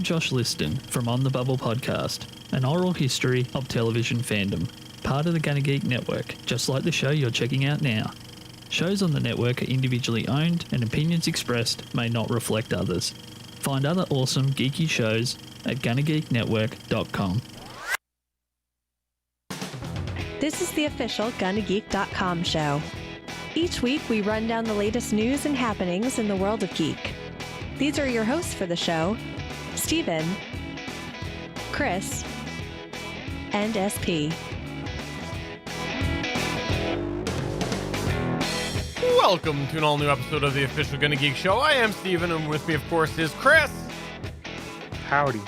Josh Liston from On the Bubble podcast, an oral history of television fandom, part of the Gunna Geek Network, just like the show you're checking out now. Shows on the network are individually owned, and opinions expressed may not reflect others. Find other awesome geeky shows at GunnaGeekNetwork.com. This is the official GunnaGeek.com show. Each week, we run down the latest news and happenings in the world of geek. These are your hosts for the show, Steven, Chris, and SP. Welcome to an all-new episode of the official Gunna Geek Show. I am Steven, and with me, of course, is Chris. Howdy.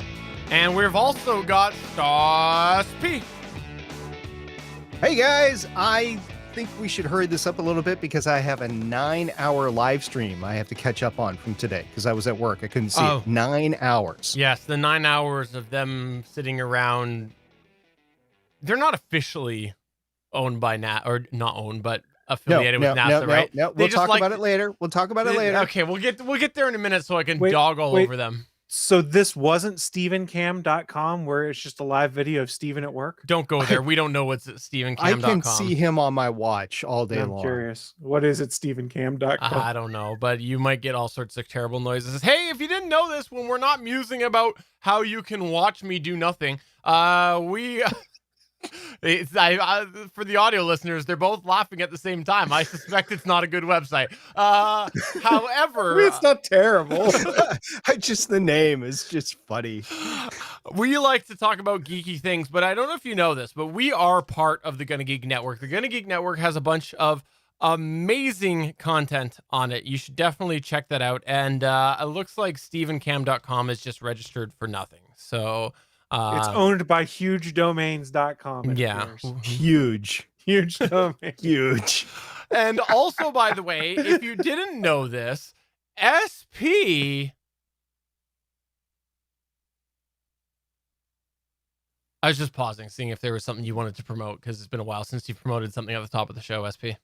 And we've also got Stas P. Hey guys, I think we should hurry this up a little bit because I have a 9-hour live stream I have to catch up on from today because I was at work. I couldn't see it. 9 hours. Yes, the 9 hours of them sitting around. They're not officially owned by NASA, or not owned, but affiliated with NASA, right? No, we'll talk about it later. We'll talk about it later. Okay, we'll get there in a minute so I can dog all over them. So this wasn't StevenCam.com where it's just a live video of Steven at work? Don't go there. We don't know what's at StevenCam.com. I can see him on my watch all day long. I'm curious. What is it, StevenCam.com? I don't know, but you might get all sorts of terrible noises. Hey, if you didn't know this, when we're not musing about how you can watch me do nothing, for the audio listeners, they're both laughing at the same time. I suspect it's not a good website. However, it's not terrible. The name is just funny. We like to talk about geeky things, but I don't know if you know this, but we are part of the Gunna Geek Network. The Gunna Geek Network has a bunch of amazing content on it. You should definitely check that out. And it looks like StevenCam.com is just registered for nothing. So it's owned by hugedomains.com. Yeah. Huge domain. Huge. And also, by the way, if you didn't know this, SP, I was just pausing, seeing if there was something you wanted to promote, because it's been a while since you promoted something at the top of the show, SP.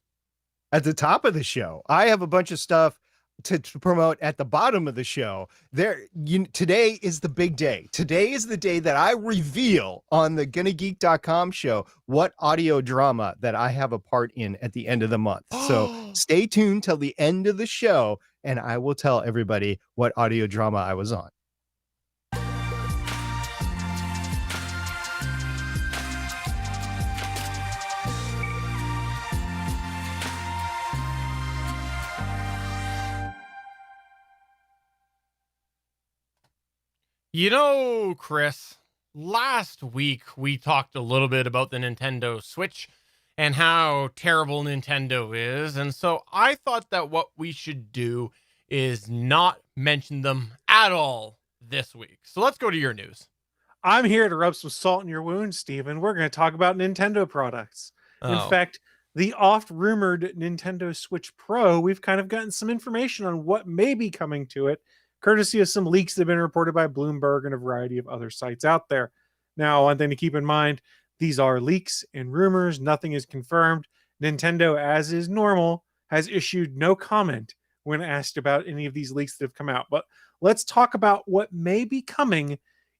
At the top of the show, I have a bunch of stuff to promote at the bottom of the show. Today is the big day. Today is the day that I reveal on the GunnaGeek.com show what audio drama that I have a part in at the end of the month. So stay tuned till the end of the show, and I will tell everybody what audio drama I was on. You know, Chris, last week we talked a little bit about the Nintendo Switch and how terrible Nintendo is. And so I thought that what we should do is not mention them at all this week. So let's go to your news. I'm here to rub some salt in your wounds, Steven. We're going to talk about Nintendo products. In fact, the oft-rumored Nintendo Switch Pro, we've kind of gotten some information on what may be coming to it, courtesy of some leaks that have been reported by Bloomberg and a variety of other sites out there. Now, one thing to keep in mind, these are leaks and rumors. Nothing is confirmed. Nintendo, as is normal, has issued no comment when asked about any of these leaks that have come out. But let's talk about what may be coming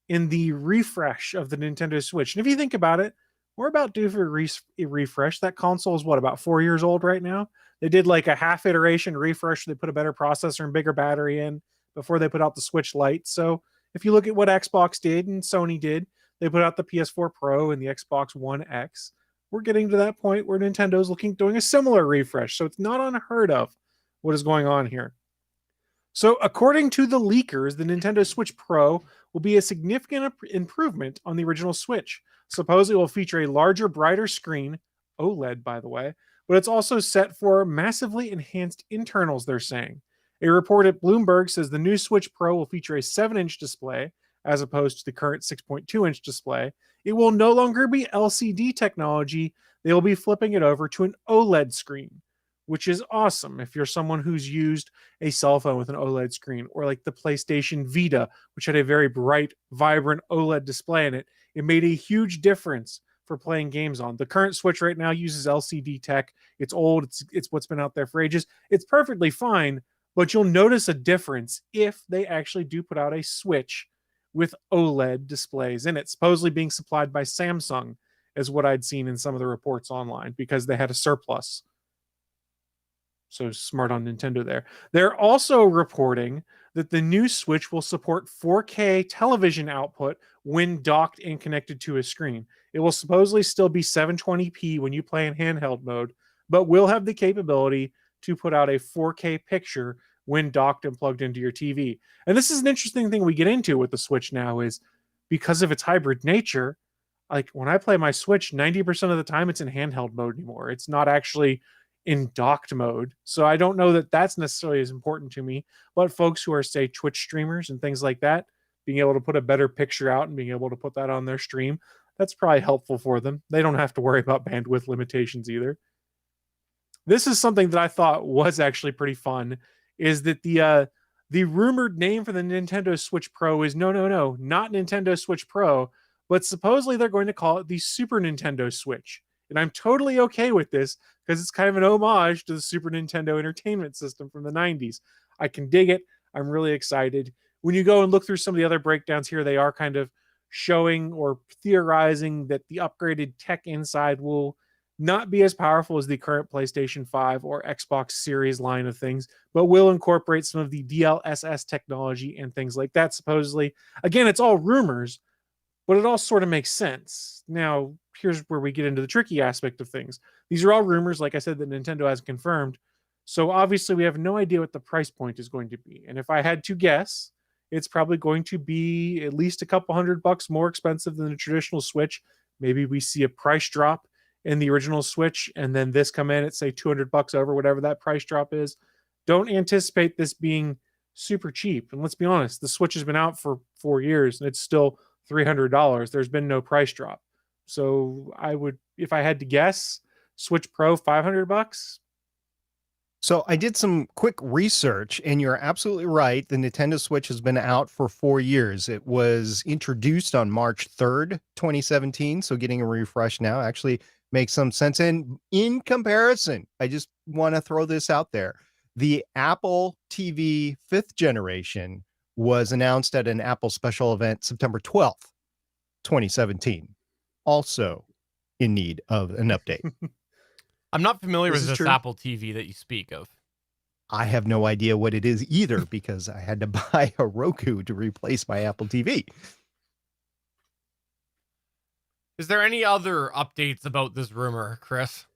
in the refresh of the Nintendo Switch. And if you think about it, we're about due for a refresh. That console is, about 4 years old right now? They did like a half iteration refresh. They put a better processor and bigger battery in before they put out the Switch Lite. So if you look at what Xbox did and Sony did, they put out the PS4 Pro and the Xbox One X. We're getting to that point where Nintendo's doing a similar refresh. So it's not unheard of what is going on here. So according to the leakers, the Nintendo Switch Pro will be a significant improvement on the original Switch. Supposedly it will feature a larger, brighter screen, OLED by the way, but it's also set for massively enhanced internals, they're saying. A report at Bloomberg says the new Switch Pro will feature a 7-inch display as opposed to the current 6.2-inch display. It will no longer be LCD technology. They will be flipping it over to an OLED screen, which is awesome if you're someone who's used a cell phone with an OLED screen, or like the PlayStation Vita, which had a very bright, vibrant OLED display in it. It made a huge difference for playing games on. The current Switch right now uses LCD tech. It's old. It's what's been out there for ages. It's perfectly fine, but you'll notice a difference if they actually do put out a Switch with OLED displays in it, supposedly being supplied by Samsung, is what I'd seen in some of the reports online because they had a surplus. So smart on Nintendo there. They're also reporting that the new Switch will support 4K television output when docked and connected to a screen. It will supposedly still be 720p when you play in handheld mode, but will have the capability to put out a 4K picture when docked and plugged into your TV. And this is an interesting thing we get into with the Switch now is because of its hybrid nature, like when I play my Switch, 90% of the time it's in handheld mode anymore. It's not actually in docked mode. So I don't know that that's necessarily as important to me, but folks who are, say, Twitch streamers and things like that, being able to put a better picture out and being able to put that on their stream, that's probably helpful for them. They don't have to worry about bandwidth limitations either. This is something that I thought was actually pretty fun, is that the rumored name for the Nintendo Switch Pro is not Nintendo Switch Pro, but supposedly they're going to call it the Super Nintendo Switch. And I'm totally okay with this because it's kind of an homage to the Super Nintendo Entertainment System from the 90s. I can dig it. I'm really excited. When you go and look through some of the other breakdowns here, they are kind of showing or theorizing that the upgraded tech inside will not be as powerful as the current PlayStation 5 or Xbox Series line of things, but will incorporate some of the DLSS technology and things like that, supposedly. Again, it's all rumors, but it all sort of makes sense. Now, here's where we get into the tricky aspect of things. These are all rumors, like I said, that Nintendo has confirmed. So obviously we have no idea what the price point is going to be. And if I had to guess, it's probably going to be at least a couple $100 more expensive than the traditional Switch. Maybe we see a price drop in the original Switch and then this come in at say $200 over whatever that price drop is. Don't anticipate this being super cheap. And let's be honest, the Switch has been out for 4 years and it's still $300. There's been no price drop. So I would, if I had to guess, Switch Pro $500. So I did some quick research, and you're absolutely right. The Nintendo Switch has been out for 4 years. It was introduced on March 3rd, 2017. So getting a refresh now actually makes some sense. And in comparison, I just want to throw this out there. The Apple TV 5th generation was announced at an Apple special event September 12th, 2017. Also in need of an update. I'm not familiar with this true. Apple TV that you speak of. I have no idea what it is either because I had to buy a Roku to replace my Apple TV. Is there any other updates about this rumor, Chris?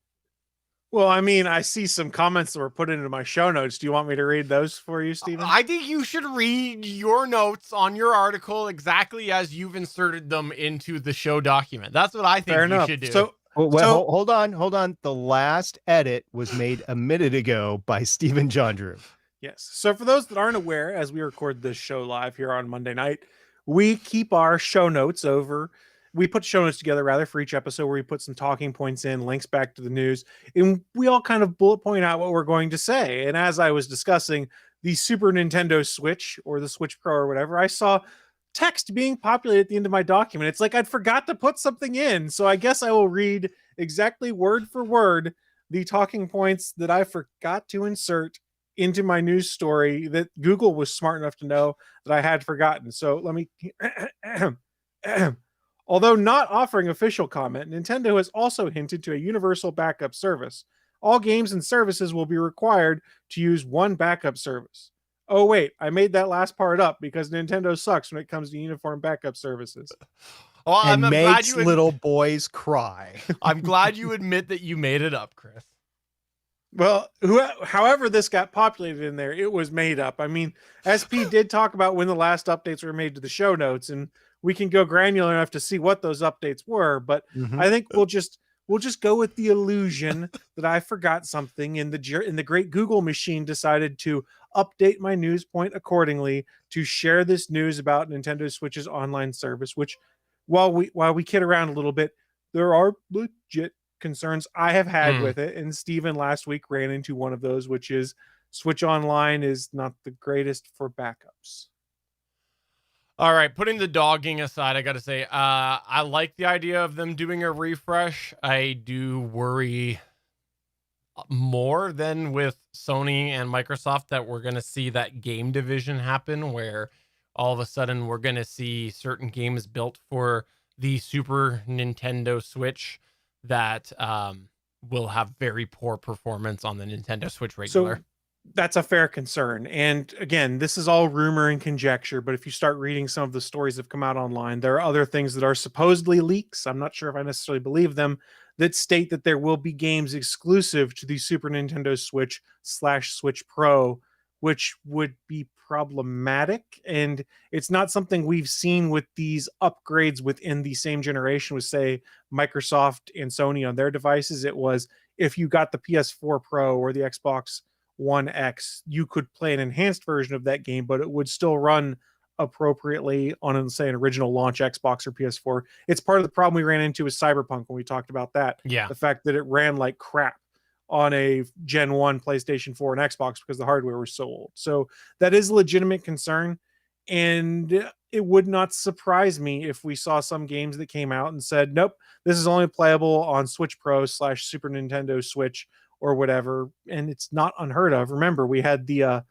Well, I mean, I see some comments that were put into my show notes. Do you want me to read those for you, Stephen? I think you should read your notes on your article exactly as you've inserted them into the show document. That's what I think Fair you enough. should do. So, Hold on. The last edit was made a minute ago by Stephen Jondrew. yes. So for those that aren't aware, as we record this show live here on Monday night, we keep our show notes over. We put show notes together rather for each episode where we put some talking points in, links back to the news, and we all kind of bullet point out what we're going to say. And as I was discussing the Super Nintendo Switch or the Switch Pro or whatever, I saw text being populated at the end of my document. It's like I'd forgot to put something in. So I guess I will read exactly word for word the talking points that I forgot to insert into my news story that Google was smart enough to know that I had forgotten. So let me although not offering official comment, Nintendo has also hinted to a universal backup service. All games and services will be required to use one backup service. Oh, wait, I made that last part up because Nintendo sucks when it comes to uniform backup services. Oh, And I'm glad makes little boys cry. I'm glad you admit that you made it up, Chris. Well, however this got populated in there, it was made up. I mean, SP did talk about when the last updates were made to the show notes, and we can go granular enough to see what those updates were. But I think we'll just go with the illusion that I forgot something, and the great Google machine decided to update my news point accordingly to share this news about Nintendo Switch's online service. Which, while we kid around a little bit, there are legit concerns I have had with it, and Steven last week ran into one of those, which is Switch Online is not the greatest for backups. All right, putting the dogging aside, I got to say, I like the idea of them doing a refresh. I do worry more than with Sony and Microsoft that we're going to see that game division happen where all of a sudden we're going to see certain games built for the Super Nintendo Switch that will have very poor performance on the Nintendo Switch regular. So that's a fair concern. And again, this is all rumor and conjecture, but if you start reading some of the stories that have come out online, there are other things that are supposedly leaks. I'm not sure if I necessarily believe them, that state that there will be games exclusive to the Super Nintendo Switch / Switch Pro, which would be problematic. And it's not something we've seen with these upgrades within the same generation with, say, Microsoft and Sony on their devices. It was if you got the PS4 Pro or the Xbox One X, you could play an enhanced version of that game, but it would still run appropriately on, say, an original launch Xbox or PS4. It's part of the problem we ran into with Cyberpunk when we talked about that. Yeah. The fact that it ran like crap on a Gen 1 PlayStation 4 and Xbox because the hardware was so old. So that is a legitimate concern. And it would not surprise me if we saw some games that came out and said, nope, this is only playable on Switch Pro / Super Nintendo Switch or whatever. And it's not unheard of. Remember, we had the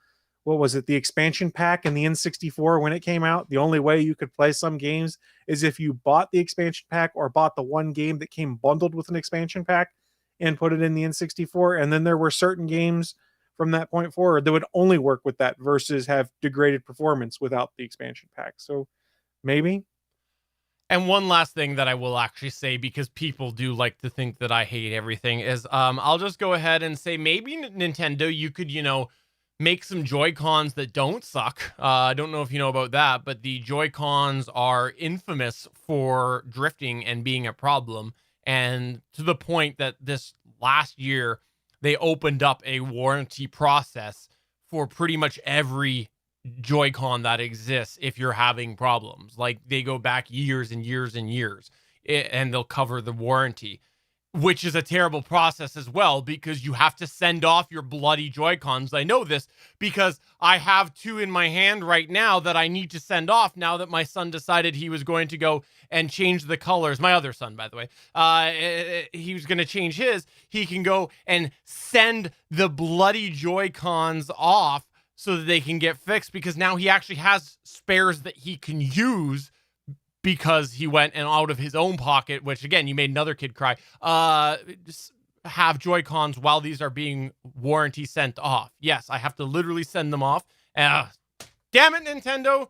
what was it, the expansion pack in the N64 when it came out. The only way you could play some games is if you bought the expansion pack or bought the one game that came bundled with an expansion pack and put it in the N64. And then there were certain games from that point forward that would only work with that versus have degraded performance without the expansion pack. So maybe. And one last thing that I will actually say, because people do like to think that I hate everything, is I'll just go ahead and say maybe Nintendo, you could, make some Joy-Cons that don't suck. I don't know if you know about that, but the Joy-Cons are infamous for drifting and being a problem. And to the point that this last year, they opened up a warranty process for pretty much every Joy-Con that exists if you're having problems. Like, they go back years and years and years, and they'll cover the warranty, which is a terrible process as well, because you have to send off your bloody Joy-Cons. I know this because I have two in my hand right now that I need to send off now that my son decided he was going to go and change the colors. My other son, by the way, he was going to change his. He can go and send the bloody Joy-Cons off so that they can get fixed, because now he actually has spares that he can use because he went and out of his own pocket, which again, you made another kid cry, have Joy-Cons while these are being warranty sent off. Yes, I have to literally send them off. Damn it, Nintendo.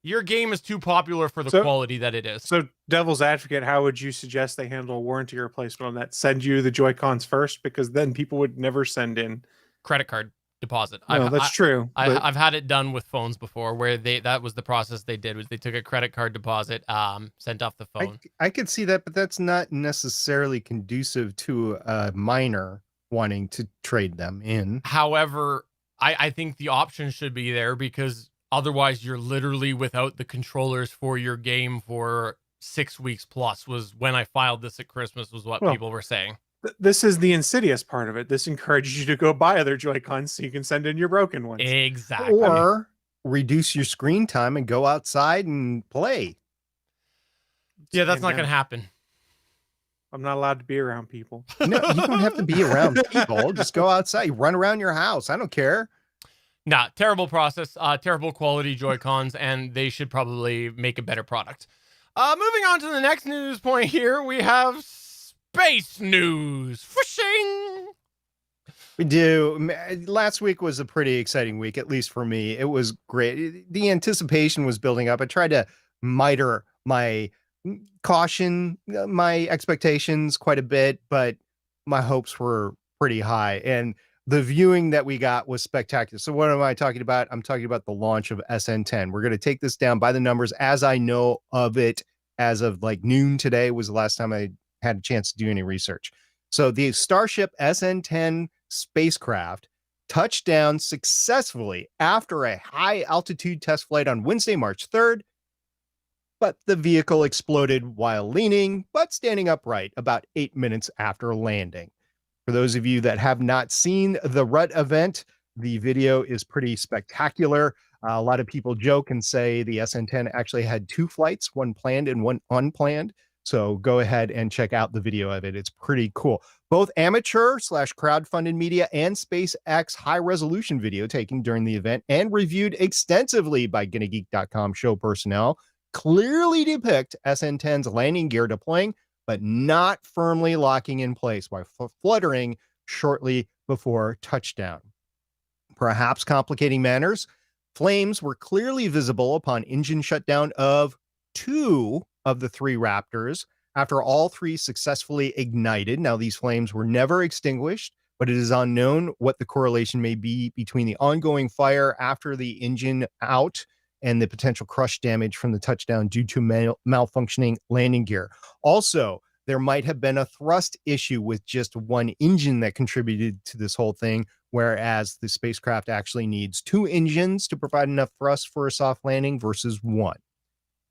Your game is too popular for the quality that it is. So, devil's advocate, how would you suggest they handle a warranty replacement on that? Send you the Joy-Cons first, because then people would never send in credit card deposit. No, that's true. I've had it done with phones before, where that was the process they did, was they took a credit card deposit, sent off the phone. I could see that, but that's not necessarily conducive to a minor wanting to trade them in. However, I think the option should be there, because otherwise you're literally without the controllers for your game for 6 weeks plus, was when I filed this at Christmas, was what people were saying. This is the insidious part of it. This encourages you to go buy other Joy-Cons so you can send in your broken ones. Exactly. Or reduce your screen time and go outside and play. Yeah, that's not going to happen. I'm not allowed to be around people. No, you don't have to be around people. Just go outside. Run around your house. I don't care. Nah, terrible process, terrible quality Joy-Cons, and they should probably make a better product. Moving on to the next news point here, we have space news. Fishing. We do. Last week was a pretty exciting week, at least for me. It was great. The anticipation was building up. I tried to miter my caution, my expectations quite a bit, but my hopes were pretty high. And the viewing that we got was spectacular. So what am I talking about? I'm talking about the launch of SN10. We're going to take this down by the numbers as I know of it. As of like noon today was the last time I had a chance to do any research. So the Starship SN10 spacecraft touched down successfully after a high altitude test flight on Wednesday, March 3rd. But the vehicle exploded while leaning, but standing upright about 8 minutes after landing. For those of you that have not seen the RUT event, the video is pretty spectacular. A lot of people joke and say the SN10 actually had two flights, one planned and one unplanned. So go ahead and check out the video of it. It's pretty cool. Both amateur/crowdfunded media and SpaceX high-resolution video taken during the event and reviewed extensively by GonnaGeek.com show personnel clearly depict SN10's landing gear deploying, but not firmly locking in place by fluttering shortly before touchdown. Perhaps complicating matters, flames were clearly visible upon engine shutdown of 2 of the 3 Raptors after all 3 successfully ignited. Now, these flames were never extinguished, but it is unknown what the correlation may be between the ongoing fire after the engine out and the potential crush damage from the touchdown due to malfunctioning landing gear. Also, there might have been a thrust issue with just one engine that contributed to this whole thing, whereas the spacecraft actually needs 2 engines to provide enough thrust for a soft landing versus 1.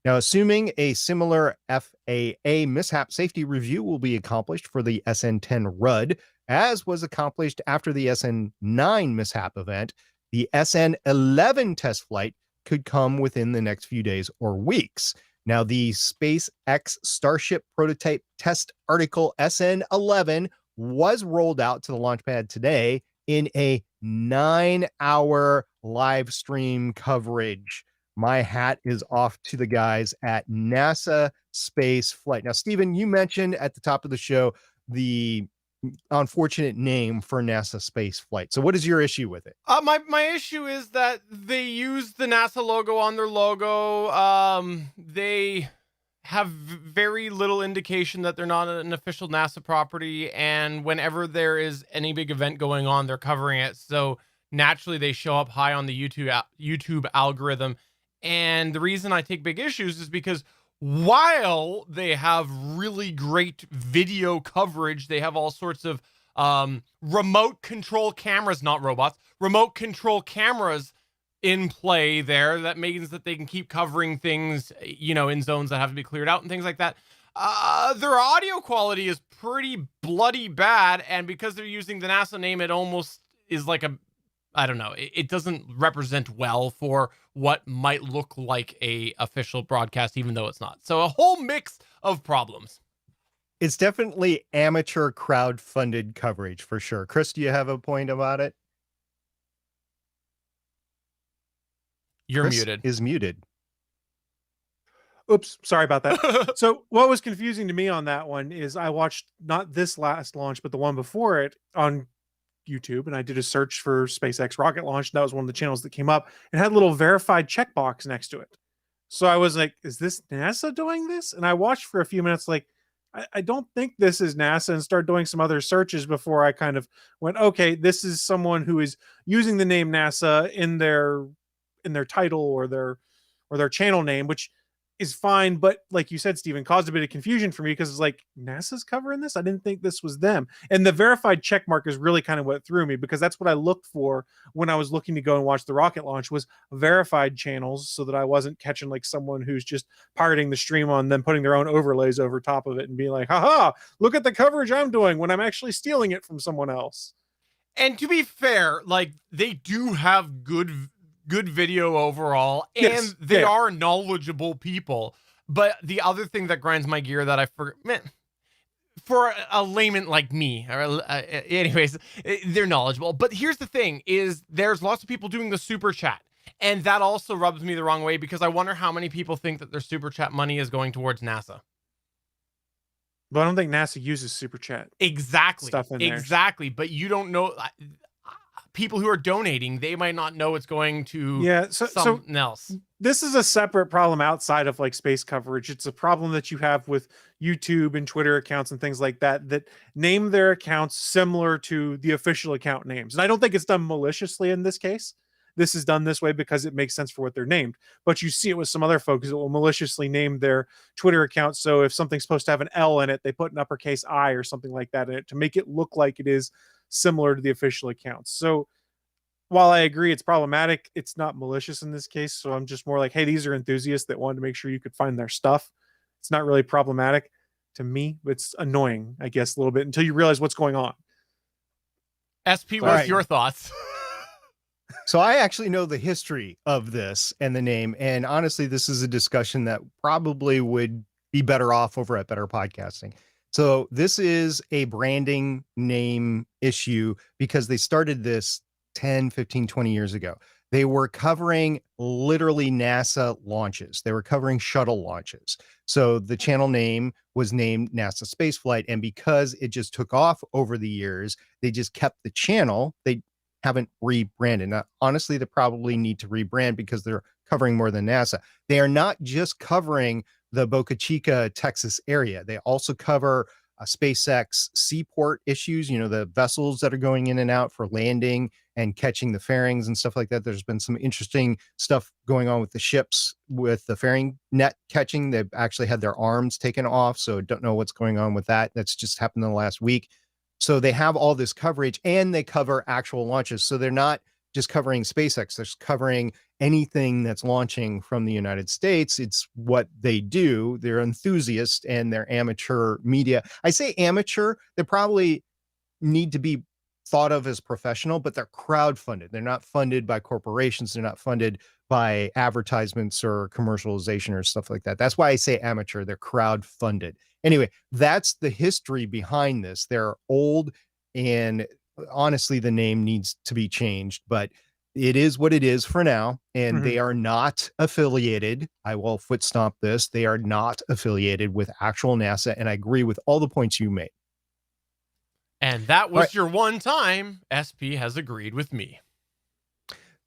Now, assuming a similar FAA mishap safety review will be accomplished for the SN10 RUD, as was accomplished after the SN9 mishap event, the SN11 test flight could come within the next few days or weeks. Now, the SpaceX Starship prototype test article SN11 was rolled out to the launch pad today in a 9-hour live stream coverage. My hat is off to the guys at NASA Space Flight. Now, Stephen, you mentioned at the top of the show the unfortunate name for NASA Space Flight. So what is your issue with it? My issue is that they use the NASA logo on their logo. They have very little indication that they're not an official NASA property, and whenever there is any big event going on, they're covering it. So naturally, they show up high on the YouTube algorithm. And the reason I take big issues is because while they have really great video coverage, they have all sorts of remote control cameras, not robots, remote control cameras in play there. That means that they can keep covering things, in zones that have to be cleared out and things like that. Their audio quality is pretty bloody bad. And because they're using the NASA name, it almost is like I don't know. It doesn't represent well for what might look like a official broadcast, even though it's not. So a whole mix of problems. It's definitely amateur crowd-funded coverage for sure. Chris, do you have a point about it? You're Chris muted. Is muted. Oops, sorry about that. So what was confusing to me on that one is I watched not this last launch, but the one before it on YouTube, and I did a search for SpaceX rocket launch. That was one of the channels that came up and had a little verified checkbox next to it. So I was like, is this NASA doing this? And I watched for a few minutes, like, I don't think this is NASA, and started doing some other searches before I kind of went, okay, this is someone who is using the name NASA in their title or their channel name, which is fine, but like you said, Stephen, caused a bit of confusion for me because it's like, NASA's covering this? I didn't think this was them. And the verified check mark is really kind of what threw me, because that's what I looked for when I was looking to go and watch the rocket launch, was verified channels, so that I wasn't catching like someone who's just pirating the stream on them, putting their own overlays over top of it and being like, haha, look at the coverage I'm doing when I'm actually stealing it from someone else. And to be fair, like, they do have good video overall, and yes, they are knowledgeable people. But the other thing that grinds my gear that I forget, for a layman like me, anyways, they're knowledgeable. But here's the thing, is there's lots of people doing the super chat, and that also rubs me the wrong way, because I wonder how many people think that their super chat money is going towards NASA. But I don't think NASA uses super chat. Exactly. Stuff in there. Exactly. But you don't know. People who are donating, they might not know it's going to something else. This is a separate problem outside of like space coverage. It's a problem that you have with YouTube and Twitter accounts and things like that name their accounts similar to the official account names. And I don't think it's done maliciously in this case. This is done this way because it makes sense for what they're named. But you see it with some other folks that will maliciously name their Twitter account. So if something's supposed to have an L in it, they put an uppercase I or something like that in it to make it look like it is similar to the official accounts. So while I agree it's problematic, it's not malicious in this case. So I'm just more like, hey, these are enthusiasts that wanted to make sure you could find their stuff. It's not really problematic to me, but it's annoying, I guess, a little bit until you realize what's going on. SP, what's your thoughts? So I actually know the history of this and the name. And honestly, this is a discussion that probably would be better off over at Better Podcasting. So this is a branding name issue because they started this 10, 15, 20 years ago. They were covering literally NASA launches. They were covering shuttle launches. So the channel name was named NASA Spaceflight. And because it just took off over the years, they just kept the channel. They haven't rebranded. Now, honestly, they probably need to rebrand because they're covering more than NASA. They are not just covering the Boca Chica, Texas area. They also cover SpaceX seaport issues, the vessels that are going in and out for landing and catching the fairings and stuff like that. There's been some interesting stuff going on with the ships with the fairing net catching. They've actually had their arms taken off, so don't know what's going on with that. That's just happened in the last week. So they have all this coverage and they cover actual launches. So they're not just covering SpaceX, they're covering anything that's launching from the United States. It's what they do. They're enthusiasts and they're amateur media. I say amateur, they probably need to be thought of as professional, but they're crowdfunded. They're not funded by corporations. They're not funded by advertisements or commercialization or stuff like that. That's why I say amateur. They're crowdfunded. Anyway, that's the history behind this. They're old, and honestly, the name needs to be changed, but it is what it is for now. And they are not affiliated. I will foot stomp this. They are not affiliated with actual NASA. And I agree with all the points you made. And that was your one time SP has agreed with me.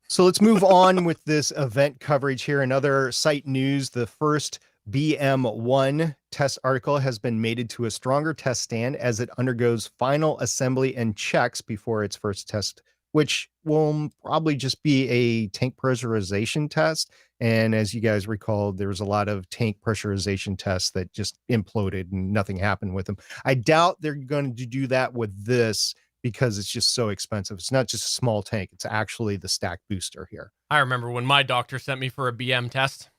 So let's move on with this event coverage here. Another site news. The first BM1 test article has been mated to a stronger test stand as it undergoes final assembly and checks before its first test, which will probably just be a tank pressurization test. And as you guys recall, there was a lot of tank pressurization tests that just imploded and nothing happened with them. I doubt they're going to do that with this because it's just so expensive. It's not just a small tank. It's actually the stack booster here. I remember when my doctor sent me for a BM test.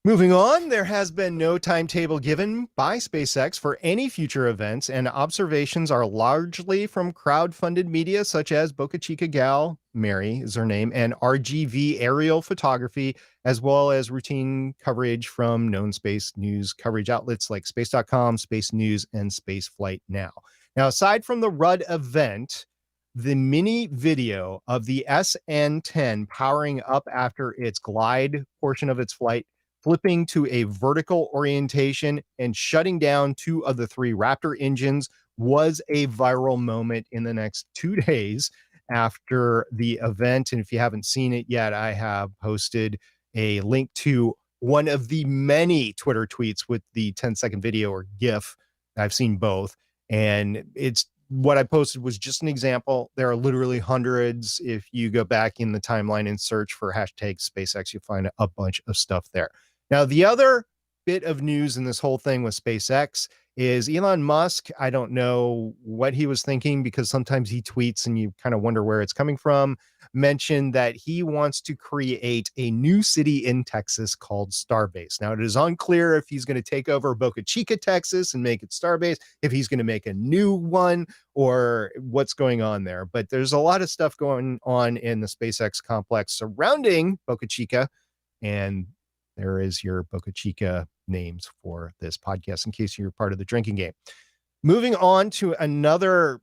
Moving on, there has been no timetable given by SpaceX for any future events, and observations are largely from crowd-funded media such as Boca Chica Gal, Mary is her name, and RGV aerial photography, as well as routine coverage from known space news coverage outlets like Space.com, Space News, and Spaceflight Now. Now, aside from the Rudd event, the mini video of the SN10 powering up after its glide portion of its flight, flipping to a vertical orientation and shutting down 2 of the 3 Raptor engines was a viral moment in the next 2 days after the event. And if you haven't seen it yet, I have posted a link to one of the many Twitter tweets with the 10-second video or GIF. I've seen both. And it's what I posted was just an example. There are literally hundreds. If you go back in the timeline and search for hashtag SpaceX, you'll find a bunch of stuff there. Now, the other bit of news in this whole thing with SpaceX is Elon Musk. I don't know what he was thinking because sometimes he tweets and you kind of wonder where it's coming from. Mentioned that he wants to create a new city in Texas called Starbase. Now, it is unclear if he's going to take over Boca Chica, Texas and make it Starbase, if he's going to make a new one or what's going on there. But there's a lot of stuff going on in the SpaceX complex surrounding Boca Chica, and there is your Boca Chica names for this podcast in case you're part of the drinking game. Moving on to another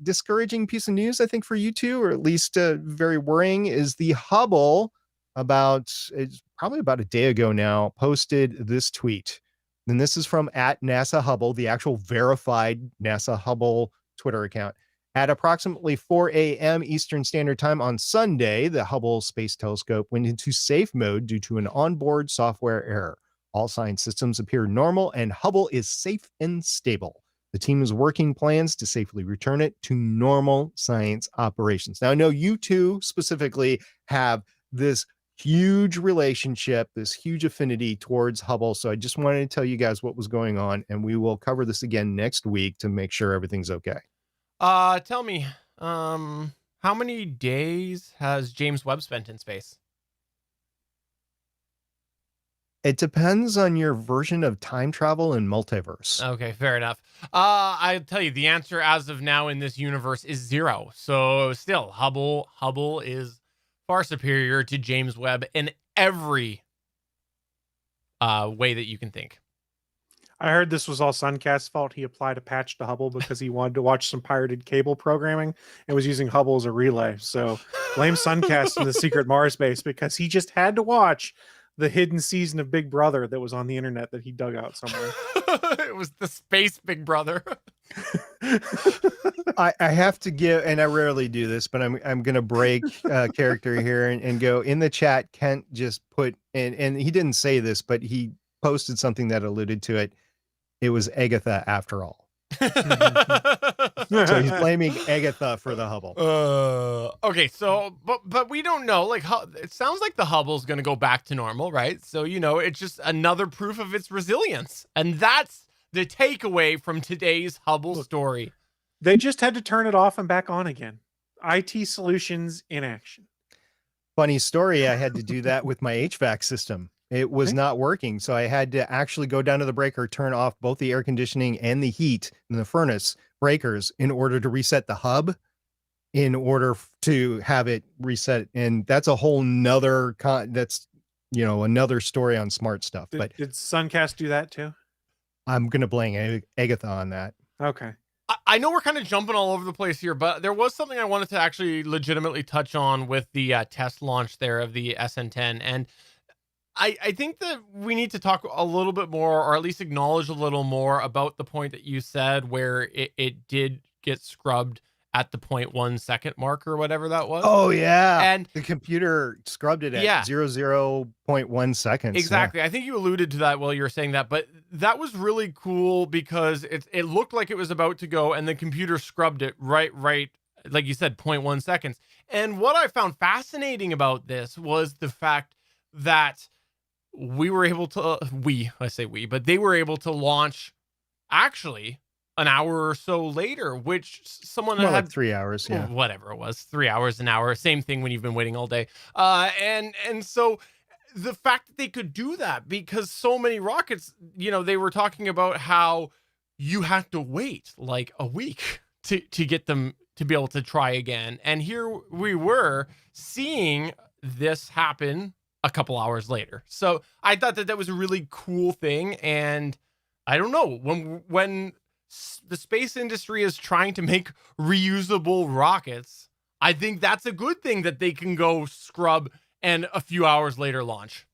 discouraging piece of news, I think, for you two, or at least very worrying, is the Hubble. It's probably about a day ago now, posted this tweet. And this is from @NASA Hubble, the actual verified NASA Hubble Twitter account. At approximately 4 a.m. Eastern Standard Time on Sunday, the Hubble Space Telescope went into safe mode due to an onboard software error. All science systems appear normal and Hubble is safe and stable. The team is working plans to safely return it to normal science operations. Now, I know you two specifically have this huge relationship, this huge affinity towards Hubble. So I just wanted to tell you guys what was going on, and we will cover this again next week to make sure everything's okay. Tell me, how many days has James Webb spent in space? It depends on your version of time travel and multiverse. Okay, fair enough. I'll tell you the answer as of now in this universe is 0. So still, Hubble is far superior to James Webb in every way that you can think. I heard this was all Suncast's fault. He applied a patch to Hubble because he wanted to watch some pirated cable programming and was using Hubble as a relay. So blame Suncast and the secret Mars base because he just had to watch the hidden season of Big Brother that was on the internet that he dug out somewhere. It was the space Big Brother. I have to give, and I rarely do this, but I'm gonna break character here and go in the chat. Kent just put, and he didn't say this, but he posted something that alluded to it. It was Agatha after all. So he's blaming Agatha for the Hubble. Okay, so but we don't know. Like, it sounds like the Hubble's going to go back to normal, right? So it's just another proof of its resilience, and that's the takeaway from today's Hubble story. They just had to turn it off and back on again. IT solutions in action. Funny story. I had to do that with my HVAC system. It was not working. So I had to actually go down to the breaker, turn off both the air conditioning and the heat in the furnace breakers in order to reset the hub, in order to have it reset. And that's a whole nother, another story on smart stuff. But did Suncast do that too? I'm going to blame Agatha on that. Okay. I know we're kind of jumping all over the place here, but there was something I wanted to actually legitimately touch on with the test launch there of the SN10. And I think that we need to talk a little bit more, or at least acknowledge a little more about the point that you said where it did get scrubbed at the 0.1 second mark or whatever that was. Oh yeah. And the computer scrubbed it at 0.1 seconds. Exactly. Yeah. I think you alluded to that while you were saying that, but that was really cool because it looked like it was about to go and the computer scrubbed it right, like you said, 0.1 seconds. And what I found fascinating about this was the fact that we were able to, but they were able to launch actually an hour or so later, which someone had like 3 hours, yeah, whatever it was, 3 hours, an hour, same thing when you've been waiting all day. And so the fact that they could do that, because so many rockets, they were talking about how you have to wait like a week to get them to be able to try again. And here we were seeing this happen a couple hours later. So I thought that was a really cool thing. And I don't know, when the space industry is trying to make reusable rockets, I think that's a good thing that they can go scrub and a few hours later launch.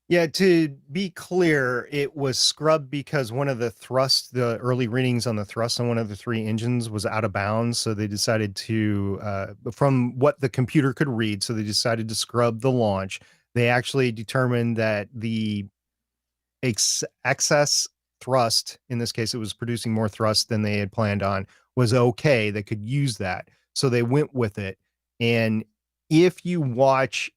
Yeah, to be clear, it was scrubbed because one of the early readings on the thrust on one of the three engines was out of bounds. So they decided to, from what the computer could read, so they decided to scrub the launch. They actually determined that the excess thrust, in this case, it was producing more thrust than they had planned on, was okay. They could use that. So they went with it. And if you watch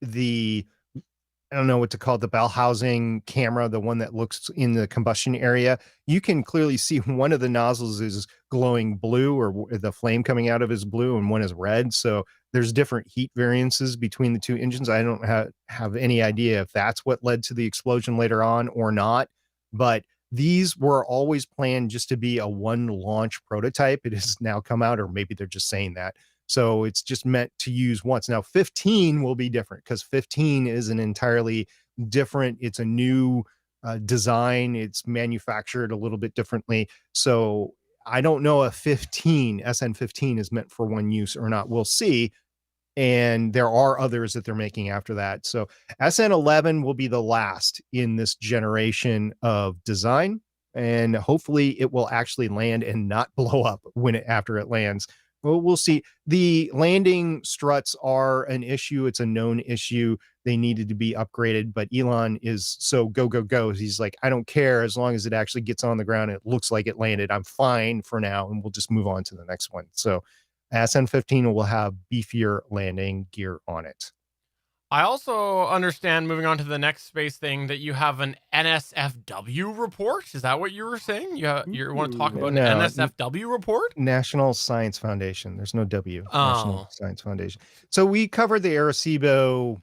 I don't know what to call it, the bell housing camera, the one that looks in the combustion area, you can clearly see one of the nozzles is glowing blue, or the flame coming out of is blue, and one is red. So there's different heat variances between the two engines. I don't have any idea if that's what led to the explosion later on or not, but these were always planned just to be a one launch prototype. It has now come out, or maybe they're just saying that. So it's just meant to use once. Now 15 will be different because 15 is an entirely different, it's a new design. It's manufactured a little bit differently. So I don't know if SN15 is meant for one use or not. We'll see. And there are others that they're making after that. So SN11 will be the last in this generation of design. And hopefully it will actually land and not blow up after it lands. Well, we'll see. The landing struts are an issue. It's a known issue. They needed to be upgraded, but Elon is so go. He's like, I don't care as long as it actually gets on the ground. And it looks like it landed. I'm fine for now. And we'll just move on to the next one. So SN15 will have beefier landing gear on it. I also understand, moving on to the next space thing, that you have an NSFW report. Is that what you were saying? You want to talk about an NSFW report? National Science Foundation. There's no W. National Science Foundation. So we covered the Arecibo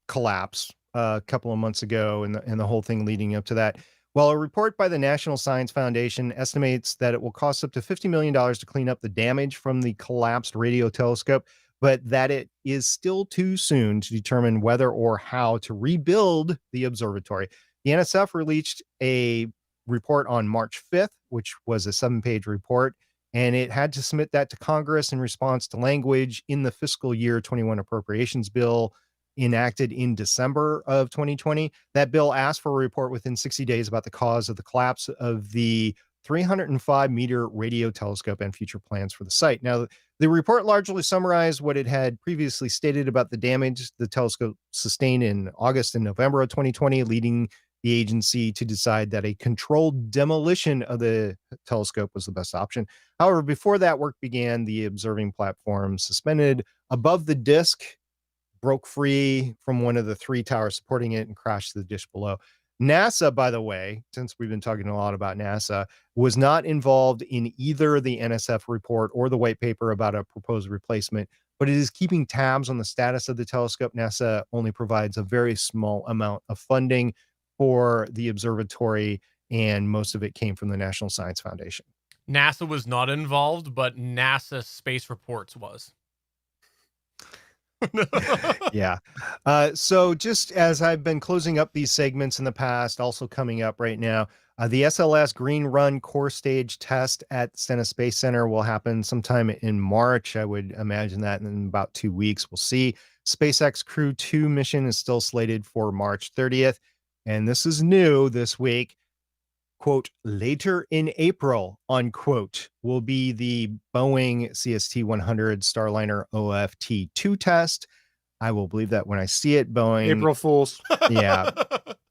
collapse a couple of months ago and the whole thing leading up to that. Well, a report by the National Science Foundation estimates that it will cost up to $50 million to clean up the damage from the collapsed radio telescope. but that it is still too soon to determine whether or how to rebuild the observatory. The NSF released a report on March 5th, which was a 7-page report, and it had to submit that to Congress in response to language in the fiscal year 21 appropriations bill enacted in December of 2020. That bill asked for a report within 60 days about the cause of the collapse of the 305-meter radio telescope and future plans for the site. Now, the report largely summarized what it had previously stated about the damage the telescope sustained in August and November of 2020, leading the agency to decide that a controlled demolition of the telescope was the best option. However, before that work began, the observing platform suspended above the disk broke free from one of the 3 towers supporting it and crashed to the dish below. NASA, by the way, since we've been talking a lot about NASA, was not involved in either the NSF report or the white paper about a proposed replacement, but it is keeping tabs on the status of the telescope. NASA only provides a very small amount of funding for the observatory, and most of it came from the National Science Foundation. NASA was not involved, but NASA Space Reports was. Yeah. So just as I've been closing up these segments in the past, also coming up right now, the SLS Green Run core stage test at Stennis Space Center will happen sometime in March. I would imagine that in about 2 weeks. We'll see. SpaceX Crew 2 mission is still slated for March 30th. And this is new this week. Quote, later in April, unquote, will be the Boeing CST-100 Starliner OFT-2 test. I will believe that when I see it. Boeing. April Fools. Yeah.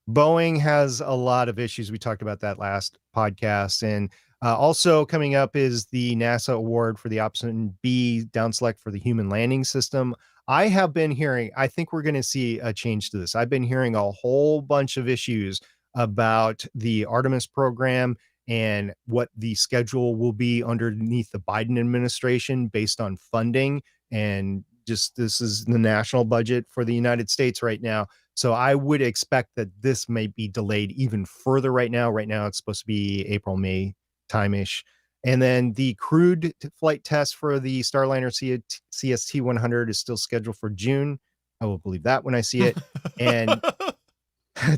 Boeing has a lot of issues. We talked about that last podcast. And also coming up is the NASA award for the Option B down select for the Human Landing System. I have been hearing, I think we're going to see a change to this. I've been hearing a whole bunch of issues about the Artemis program and what the schedule will be underneath the Biden administration based on funding. And just this is the national budget for the United States right now. So I would expect that this may be delayed even further right now. Right now, it's supposed to be April, May time-ish. And then the crewed flight test for the Starliner CST-100 is still scheduled for June. I will believe that when I see it. And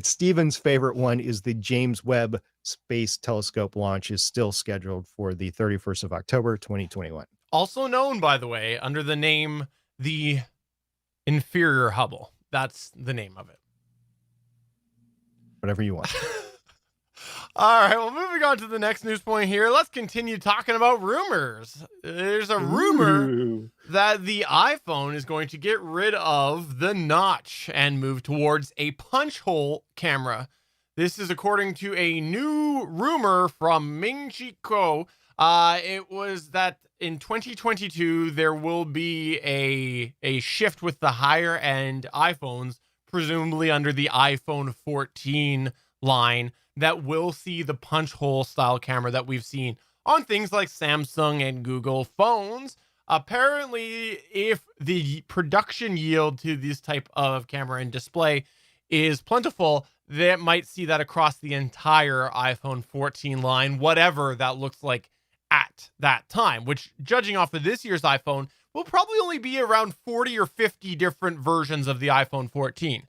Steven's favorite one is the James Webb Space Telescope launch is still scheduled for the 31st of October, 2021. Also known, by the way, under the name the Inferior Hubble. That's the name of it. Whatever you want. All right, well, moving on to the next news point here. Let's continue talking about rumors. There's a rumor that the iPhone is going to get rid of the notch and move towards a punch hole camera. This is according to a new rumor from Ming-Chi Kuo. It was that in 2022, there will be a shift with the higher end iPhones, presumably under the iPhone 14 line, that will see the punch hole style camera that we've seen on things like Samsung and Google phones. Apparently, if the production yield to this type of camera and display is plentiful, they might see that across the entire iPhone 14 line, whatever that looks like at that time, which, judging off of this year's iPhone, will probably only be around 40 or 50 different versions of the iPhone 14.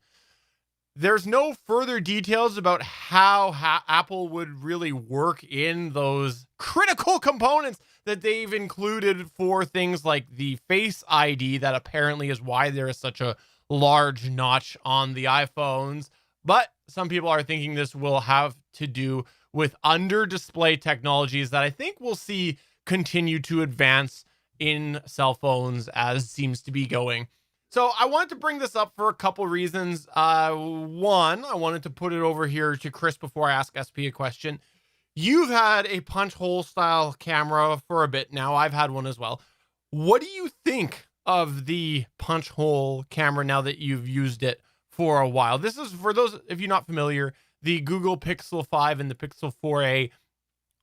There's no further details about how Apple would really work in those critical components that they've included for things like the Face ID, that apparently is why there is such a large notch on the iPhones. But some people are thinking this will have to do with under-display technologies that I think we'll see continue to advance in cell phones as seems to be going. So I wanted to bring this up for a couple reasons. One, I wanted to put it over here to Chris before I ask SP a question. You've had a punch hole style camera for a bit now. I've had one as well. What do you think of the punch hole camera now that you've used it for a while? This is, for those if you're not familiar, the Google Pixel 5 and the Pixel 4a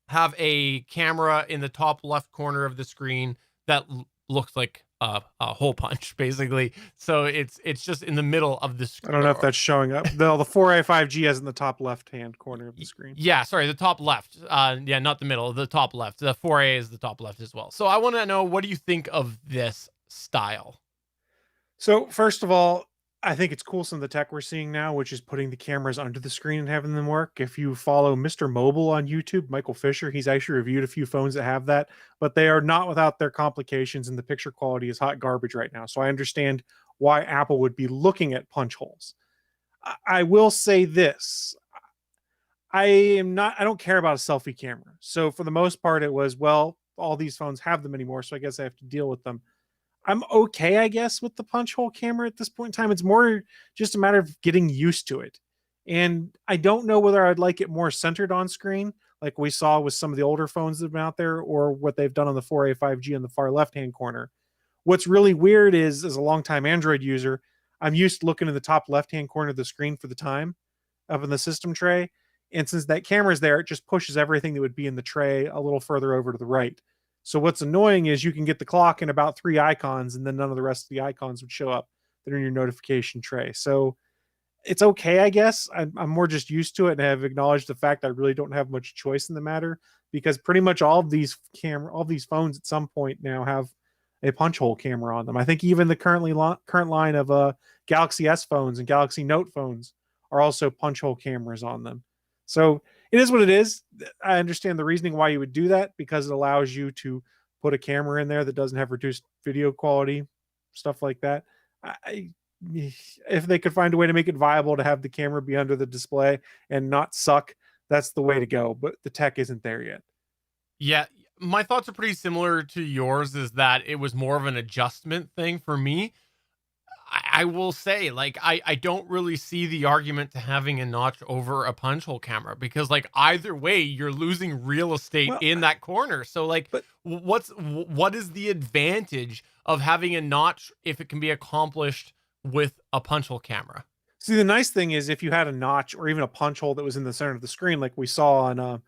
have a camera in the top left corner of the screen that looks like a hole punch, basically. So it's just in the middle of the screen. I don't know if that's showing up. The 4A 5G is in the top left-hand corner of the screen. Yeah, sorry, the top left. Yeah, not the middle, the top left. The 4A is the top left as well. So I want to know, what do you think of this style? So first of all, I think it's cool some of the tech we're seeing now, which is putting the cameras under the screen and having them work. If you follow Mr. Mobile on YouTube, Michael Fisher, he's actually reviewed a few phones that have that, but they are not without their complications, and the picture quality is hot garbage right now. So I understand why Apple would be looking at punch holes. I will say this. I don't care about a selfie camera. So for the most part, it was, well, all these phones have them anymore, so I guess I have to deal with them. I'm okay, I guess, with the punch hole camera at this point in time. It's more just a matter of getting used to it. And I don't know whether I'd like it more centered on screen, like we saw with some of the older phones that have been out there, or what they've done on the 4A 5G in the far left-hand corner. What's really weird is, as a longtime Android user, I'm used to looking in the top left-hand corner of the screen for the time up in the system tray. And since that camera's there, it just pushes everything that would be in the tray a little further over to the right. So what's annoying is you can get the clock in about 3 icons, and then none of the rest of the icons would show up that are in your notification tray. So it's okay, I guess. I'm more just used to it, and have acknowledged the fact I really don't have much choice in the matter, because pretty much all of these phones at some point now have a punch hole camera on them. I think even the current line of Galaxy S phones and Galaxy Note phones are also punch hole cameras on them. So it is what it is. I understand the reasoning why you would do that, because it allows you to put a camera in there that doesn't have reduced video quality, stuff like that. If they could find a way to make it viable to have the camera be under the display and not suck, that's the way to go. But the tech isn't there yet. Yeah, my thoughts are pretty similar to yours, is that it was more of an adjustment thing for me. I will say, like, I don't really see the argument to having a notch over a punch hole camera, because, like, either way, you're losing real estate in that corner. So, like, what is the advantage of having a notch if it can be accomplished with a punch hole camera? See, the nice thing is, if you had a notch or even a punch hole that was in the center of the screen, like we saw on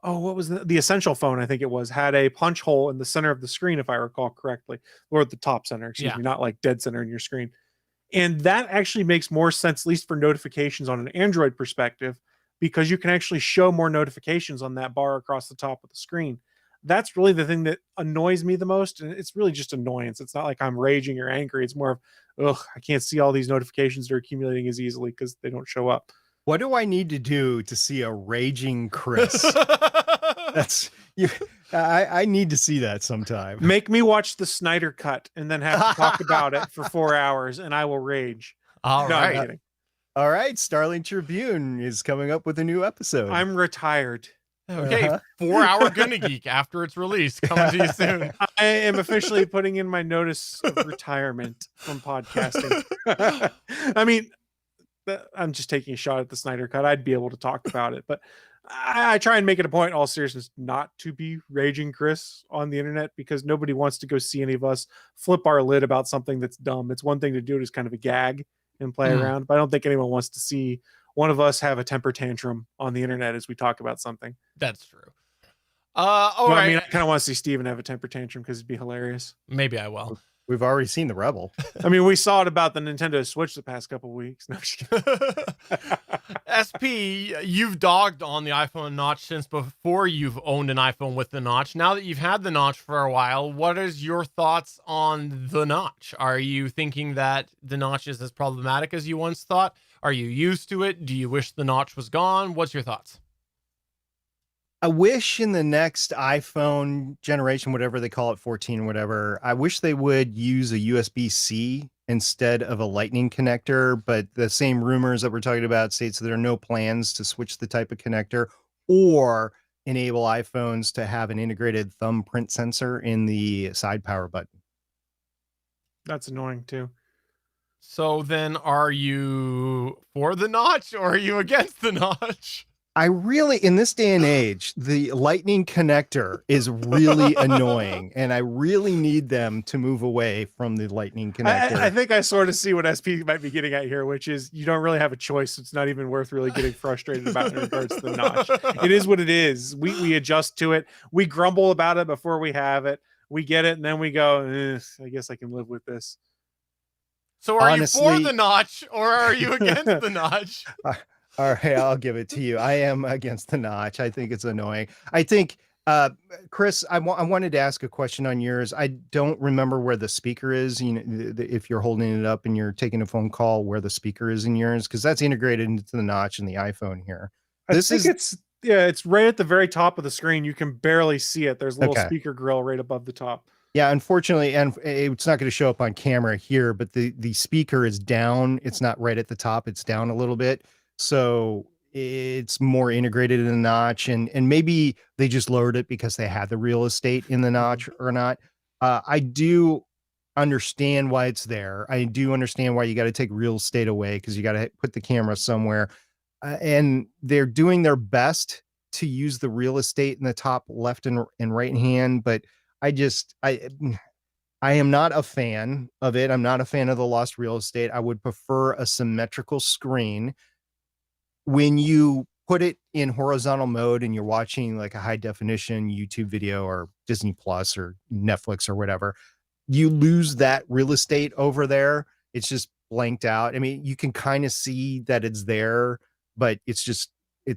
what was the Essential phone, I think it was, had a punch hole in the center of the screen, if I recall correctly, or at the top center, excuse me, not like dead center in your screen. And that actually makes more sense, at least for notifications on an Android perspective, because you can actually show more notifications on that bar across the top of the screen. That's really the thing that annoys me the most. And it's really just annoyance. It's not like I'm raging or angry. It's more of, ugh, I can't see all these notifications that are accumulating as easily because they don't show up. What do I need to do to see a raging Chris? That's you. I need to see that sometime. Make me watch the Snyder Cut and then have to talk about it for 4 hours, and I will rage. All right. I'm kidding. All right. Starling Tribune is coming up with a new episode. I'm retired. Okay, 4 Hour Gonna Geek after it's released, coming to you soon. I am officially putting in my notice of retirement from podcasting. I mean, I'm just taking a shot at the Snyder Cut. I'd be able to talk about it, but I try and make it a point, in all seriousness, not to be raging Chris on the internet, because nobody wants to go see any of us flip our lid about something that's dumb. It's one thing to do it as kind of a gag and play around, but I don't think anyone wants to see one of us have a temper tantrum on the internet as we talk about something. That's true. All right. I mean, I kind of want to see Steven have a temper tantrum because it'd be hilarious. Maybe I will. We've already seen the Rebel. I mean, we saw it about the Nintendo Switch the past couple of weeks. No, I'm just kidding. SP, you've dogged on the iPhone notch since before you've owned an iPhone with the notch. Now that you've had the notch for a while, what is your thoughts on the notch? Are you thinking that the notch is as problematic as you once thought? Are you used to it? Do you wish the notch was gone? What's your thoughts? I wish in the next iPhone generation, whatever they call it, 14 or whatever, I wish they would use a USB-C instead of a Lightning connector. But the same rumors that we're talking about states that there are no plans to switch the type of connector or enable iPhones to have an integrated thumbprint sensor in the side power button. That's annoying too. So then are you for the notch or are you against the notch? I really, in this day and age, the Lightning connector is really annoying, and I really need them to move away from the Lightning connector. I think I sort of see what SP might be getting at here, which is you don't really have a choice. It's not even worth really getting frustrated about in regards to the notch. It is what it is. We adjust to it. We grumble about it before we have it. We get it, and then we go, I guess I can live with this. So are you for the notch or are you against the notch? All right, I'll give it to you. I am against the notch. I think it's annoying. I think Uh, Chris, I wanted to ask a question on yours. I don't remember where the speaker is. You know, if you're holding it up and you're taking a phone call, where the speaker is in yours, because that's integrated into the notch in the iPhone here. I think it's right at the very top of the screen. You can barely see it. There's a little speaker grill right above the top. Yeah, unfortunately, and it's not going to show up on camera here, but the speaker is down. It's not right at the top. It's down a little bit. So it's more integrated in the notch, and maybe they just lowered it because they had the real estate in the notch or not. I do understand why it's there. I do understand why you got to take real estate away, because you got to put the camera somewhere. And they're doing their best to use the real estate in the top left and right hand, but I am not a fan of it. I'm not a fan of the lost real estate. I would prefer a symmetrical screen. When you put it in horizontal mode and you're watching like a high definition YouTube video or Disney Plus or Netflix or whatever, you lose that real estate over there. It's just blanked out. I mean, you can kind of see that it's there, but it's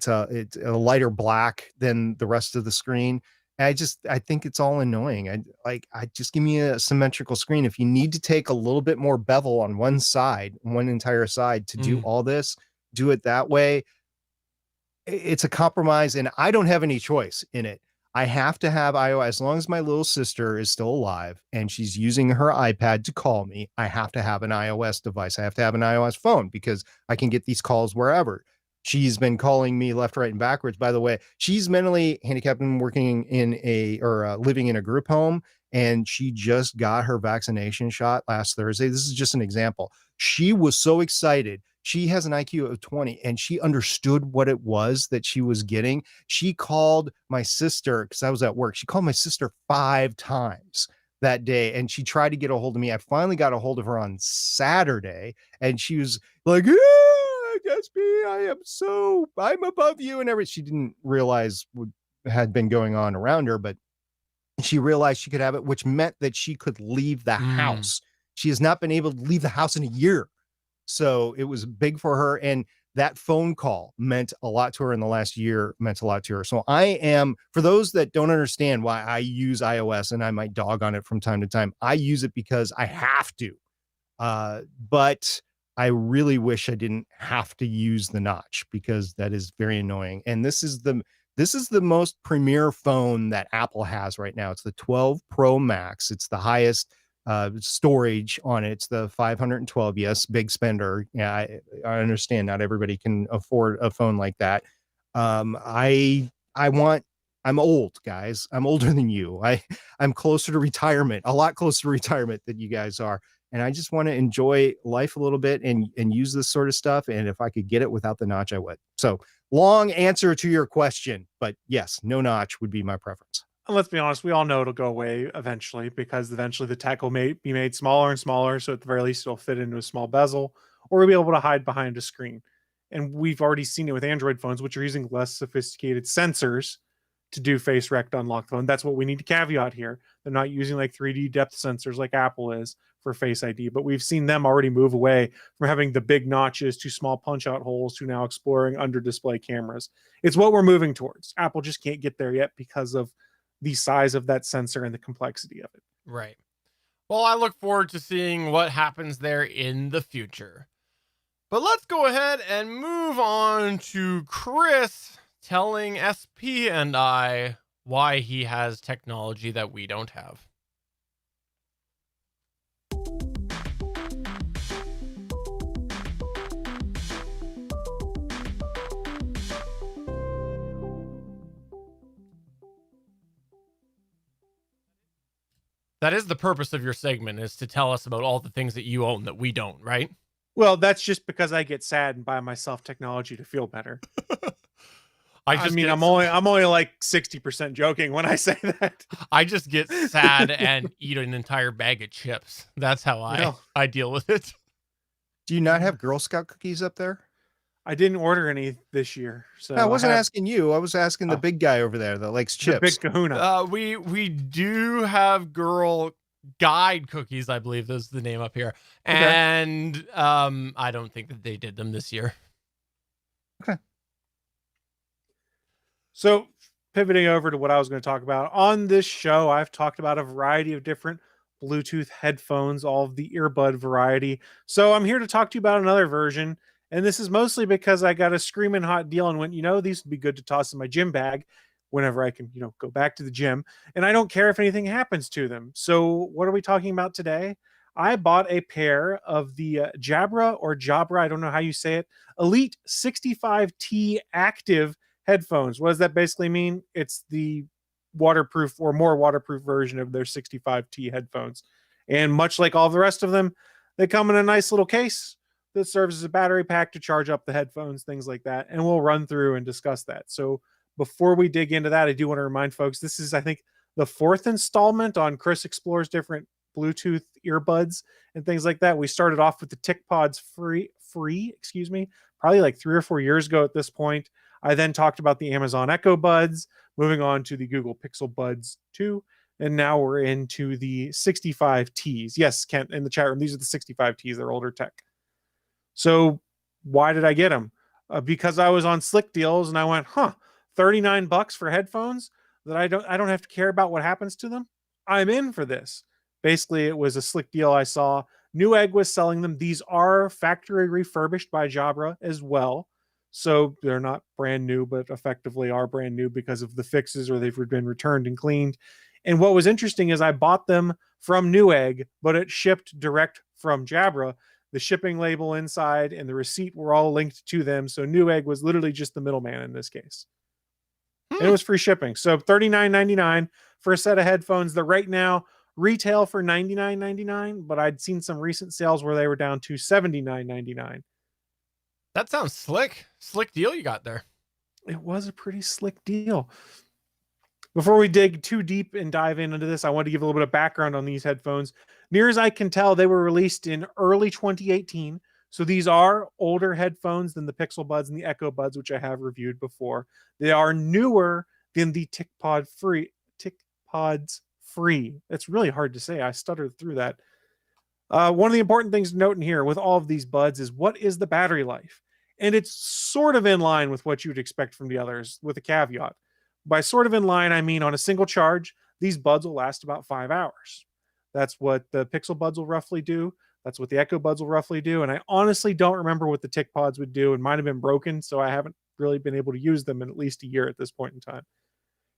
a lighter black than the rest of the screen. I think it's all annoying. I just give me a symmetrical screen. If you need to take a little bit more bevel on one entire side to do all this, do it that way. It's a compromise, and I don't have any choice in it. I have to have iOS. As long as my little sister is still alive and she's using her iPad to call me, I have to have an iOS device. I have to have an iOS phone because I can get these calls wherever. She's been calling me left, right, and backwards. By the way, she's mentally handicapped and working living in a group home, and she just got her vaccination shot last Thursday. This is just an example. She was so excited. She has an IQ of 20, and she understood what it was that she was getting. She called my sister, because I was at work. She called my sister 5 times that day, and she tried to get a hold of me. I finally got a hold of her on Saturday, and she was like, I'm above you, and everything. She didn't realize what had been going on around her, but she realized she could have it, which meant that she could leave the house. She has not been able to leave the house in a year. So it was big for her. And that phone call meant a lot to her in the last year, meant a lot to her. So for those that don't understand why I use iOS, and I might dog on it from time to time, I use it because I have to. But I really wish I didn't have to use the notch, because that is very annoying. And this is the most premier phone that Apple has right now. It's the 12 Pro Max. It's the highest storage on it. It's the 512. Yes, big spender. Yeah, I understand not everybody can afford a phone like that. I'm old, guys. I'm older than you. I'm closer to retirement, a lot closer to retirement than you guys are. And I just want to enjoy life a little bit and use this sort of stuff. And if I could get it without the notch, I would. So long answer to your question, but yes, no notch would be my preference. And let's be honest, we all know it'll go away eventually, because eventually the tech will be made smaller and smaller. So at the very least, it'll fit into a small bezel, or we'll be able to hide behind a screen. And we've already seen it with Android phones, which are using less sophisticated sensors to do face rec to unlock the phone. That's what we need to caveat here. They're not using like 3D depth sensors like Apple is for Face ID, but we've seen them already move away from having the big notches to small punch out holes to now exploring under display cameras. It's what we're moving towards. Apple just can't get there yet because of the size of that sensor and the complexity of it. Right. Well, I look forward to seeing what happens there in the future. But let's go ahead and move on to Chris telling SP and I why he has technology that we don't have. That is the purpose of your segment, is to tell us about all the things that you own that we don't, right? Well, that's just because I get sad and buy myself technology to feel better. I'm only like 60% joking when I say that. I just get sad and eat an entire bag of chips. That's how I deal with it. Do you not have Girl Scout cookies up there? I didn't order any this year. So I wasn't asking you. I was asking the big guy over there that likes chips. The big kahuna. We do have Girl Guide cookies, I believe is the name up here. Okay. And I don't think that they did them this year. Okay. So pivoting over to what I was going to talk about. On this show, I've talked about a variety of different Bluetooth headphones, all of the earbud variety. So I'm here to talk to you about another version. And this is mostly because I got a screaming hot deal and went, these would be good to toss in my gym bag whenever I can, go back to the gym. And I don't care if anything happens to them. So what are we talking about today? I bought a pair of the Jabra, I don't know how you say it, Elite 65T Active headphones. What does that basically mean? It's the waterproof or more waterproof version of their 65T headphones. And much like all the rest of them, they come in a nice little case that serves as a battery pack to charge up the headphones, things like that. And we'll run through and discuss that. So before we dig into that, I do want to remind folks, this is, I think, the fourth installment on Chris Explores different Bluetooth earbuds and things like that. We started off with the TicPods free, probably like 3 or 4 years ago at this point. I then talked about the Amazon Echo Buds, moving on to the Google Pixel Buds 2, and now we're into the 65Ts. Yes, Kent, in the chat room, these are the 65Ts. They're older tech. So why did I get them? Because I was on Slick Deals and I went, $39 for headphones that I don't have to care about what happens to them. I'm in for this. Basically, it was a slick deal I saw. Newegg was selling them. These are factory refurbished by Jabra as well. So they're not brand new, but effectively are brand new because of the fixes or they've been returned and cleaned. And what was interesting is I bought them from Newegg, but it shipped direct from Jabra. The shipping label inside and the receipt were all linked to them. So Newegg was literally just the middleman in this case. And it was free shipping. So $39.99 for a set of headphones that right now retail for $99.99, but I'd seen some recent sales where they were down to $79.99. That sounds slick. Slick deal you got there. It was a pretty slick deal. Before we dig too deep and dive into this, I want to give a little bit of background on these headphones. Near as I can tell, they were released in early 2018. So these are older headphones than the Pixel Buds and the Echo Buds, which I have reviewed before. They are newer than the TicPods free. It's really hard to say. I stuttered through that. One of the important things to note in here with all of these buds is what is the battery life? And it's sort of in line with what you'd expect from the others with a caveat. By sort of in line, I mean on a single charge, these buds will last about 5 hours. That's what the Pixel Buds will roughly do. That's what the Echo Buds will roughly do. And I honestly don't remember what the TicPods would do. It might have been broken, so I haven't really been able to use them in at least a year at this point in time.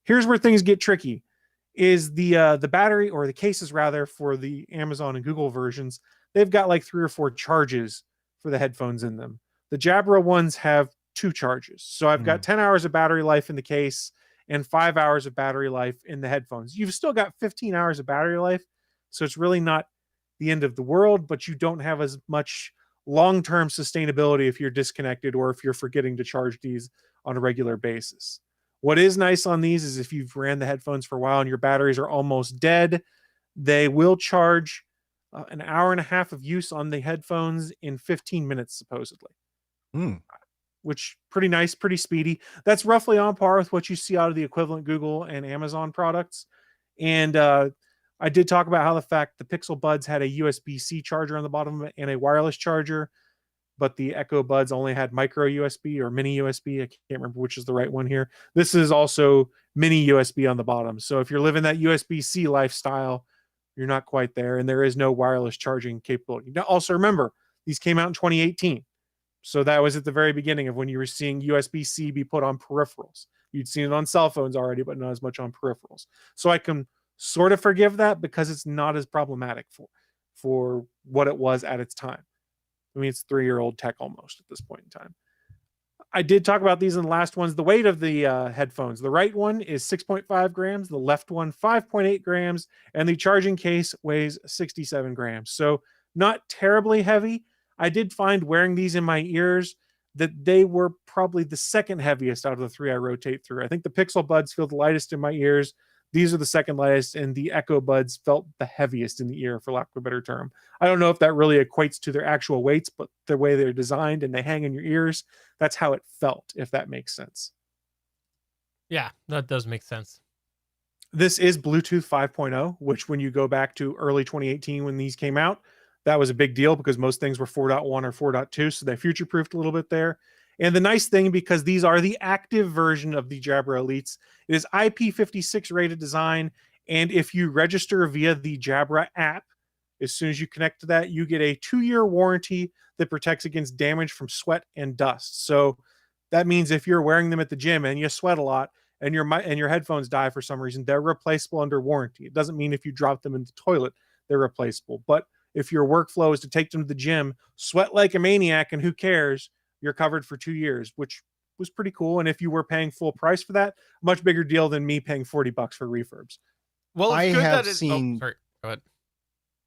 Here's where things get tricky. Is the battery, or the cases rather, for the Amazon and Google versions, they've got like 3 or 4 charges for the headphones in them. The Jabra ones have 2 charges. So I've got 10 hours of battery life in the case and 5 hours of battery life in the headphones. You've still got 15 hours of battery life, so it's really not the end of the world, but you don't have as much long-term sustainability if you're disconnected or if you're forgetting to charge these on a regular basis. What is nice on these is if you've ran the headphones for a while and your batteries are almost dead, they will charge an hour and a half of use on the headphones in 15 minutes, supposedly. Which pretty nice, pretty speedy. That's roughly on par with what you see out of the equivalent Google and Amazon products. And I did talk about how the fact the Pixel Buds had a USB-C charger on the bottom and a wireless charger, but the Echo Buds only had micro USB or mini USB. I can't remember which is the right one here. This is also mini USB on the bottom. So if you're living that USB-C lifestyle, you're not quite there, and there is no wireless charging capability. Now, also remember, these came out in 2018. So that was at the very beginning of when you were seeing USB-C be put on peripherals. You'd seen it on cell phones already, but not as much on peripherals. So I can sort of forgive that because it's not as problematic for what it was at its time. I mean, it's 3-year-old tech almost at this point in time. I did talk about these in the last ones. The weight of the headphones. The right one is 6.5 grams. The left one, 5.8 grams. And the charging case weighs 67 grams. So not terribly heavy. I did find wearing these in my ears that they were probably the second heaviest out of the 3 I rotate through. I think the Pixel Buds feel the lightest in my ears. These are the second lightest, and the Echo Buds felt the heaviest in the ear, for lack of a better term. I don't know if that really equates to their actual weights, but the way they're designed and they hang in your ears, that's how it felt, if that makes sense. Yeah, that does make sense. This is Bluetooth 5.0, which when you go back to early 2018 when these came out, that was a big deal because most things were 4.1 or 4.2, so they future-proofed a little bit there. And the nice thing, because these are the active version of the Jabra Elites, it is IP56 rated design. And if you register via the Jabra app, as soon as you connect to that, you get a 2-year warranty that protects against damage from sweat and dust. So that means if you're wearing them at the gym and you sweat a lot and your headphones die for some reason, they're replaceable under warranty. It doesn't mean if you drop them in the toilet, they're replaceable. But if your workflow is to take them to the gym, sweat like a maniac, and who cares, you're covered for 2 years, which was pretty cool. And if you were paying full price for that, much bigger deal than me paying $40 for refurbs. Well, it's I good have that seen. sorry, go ahead.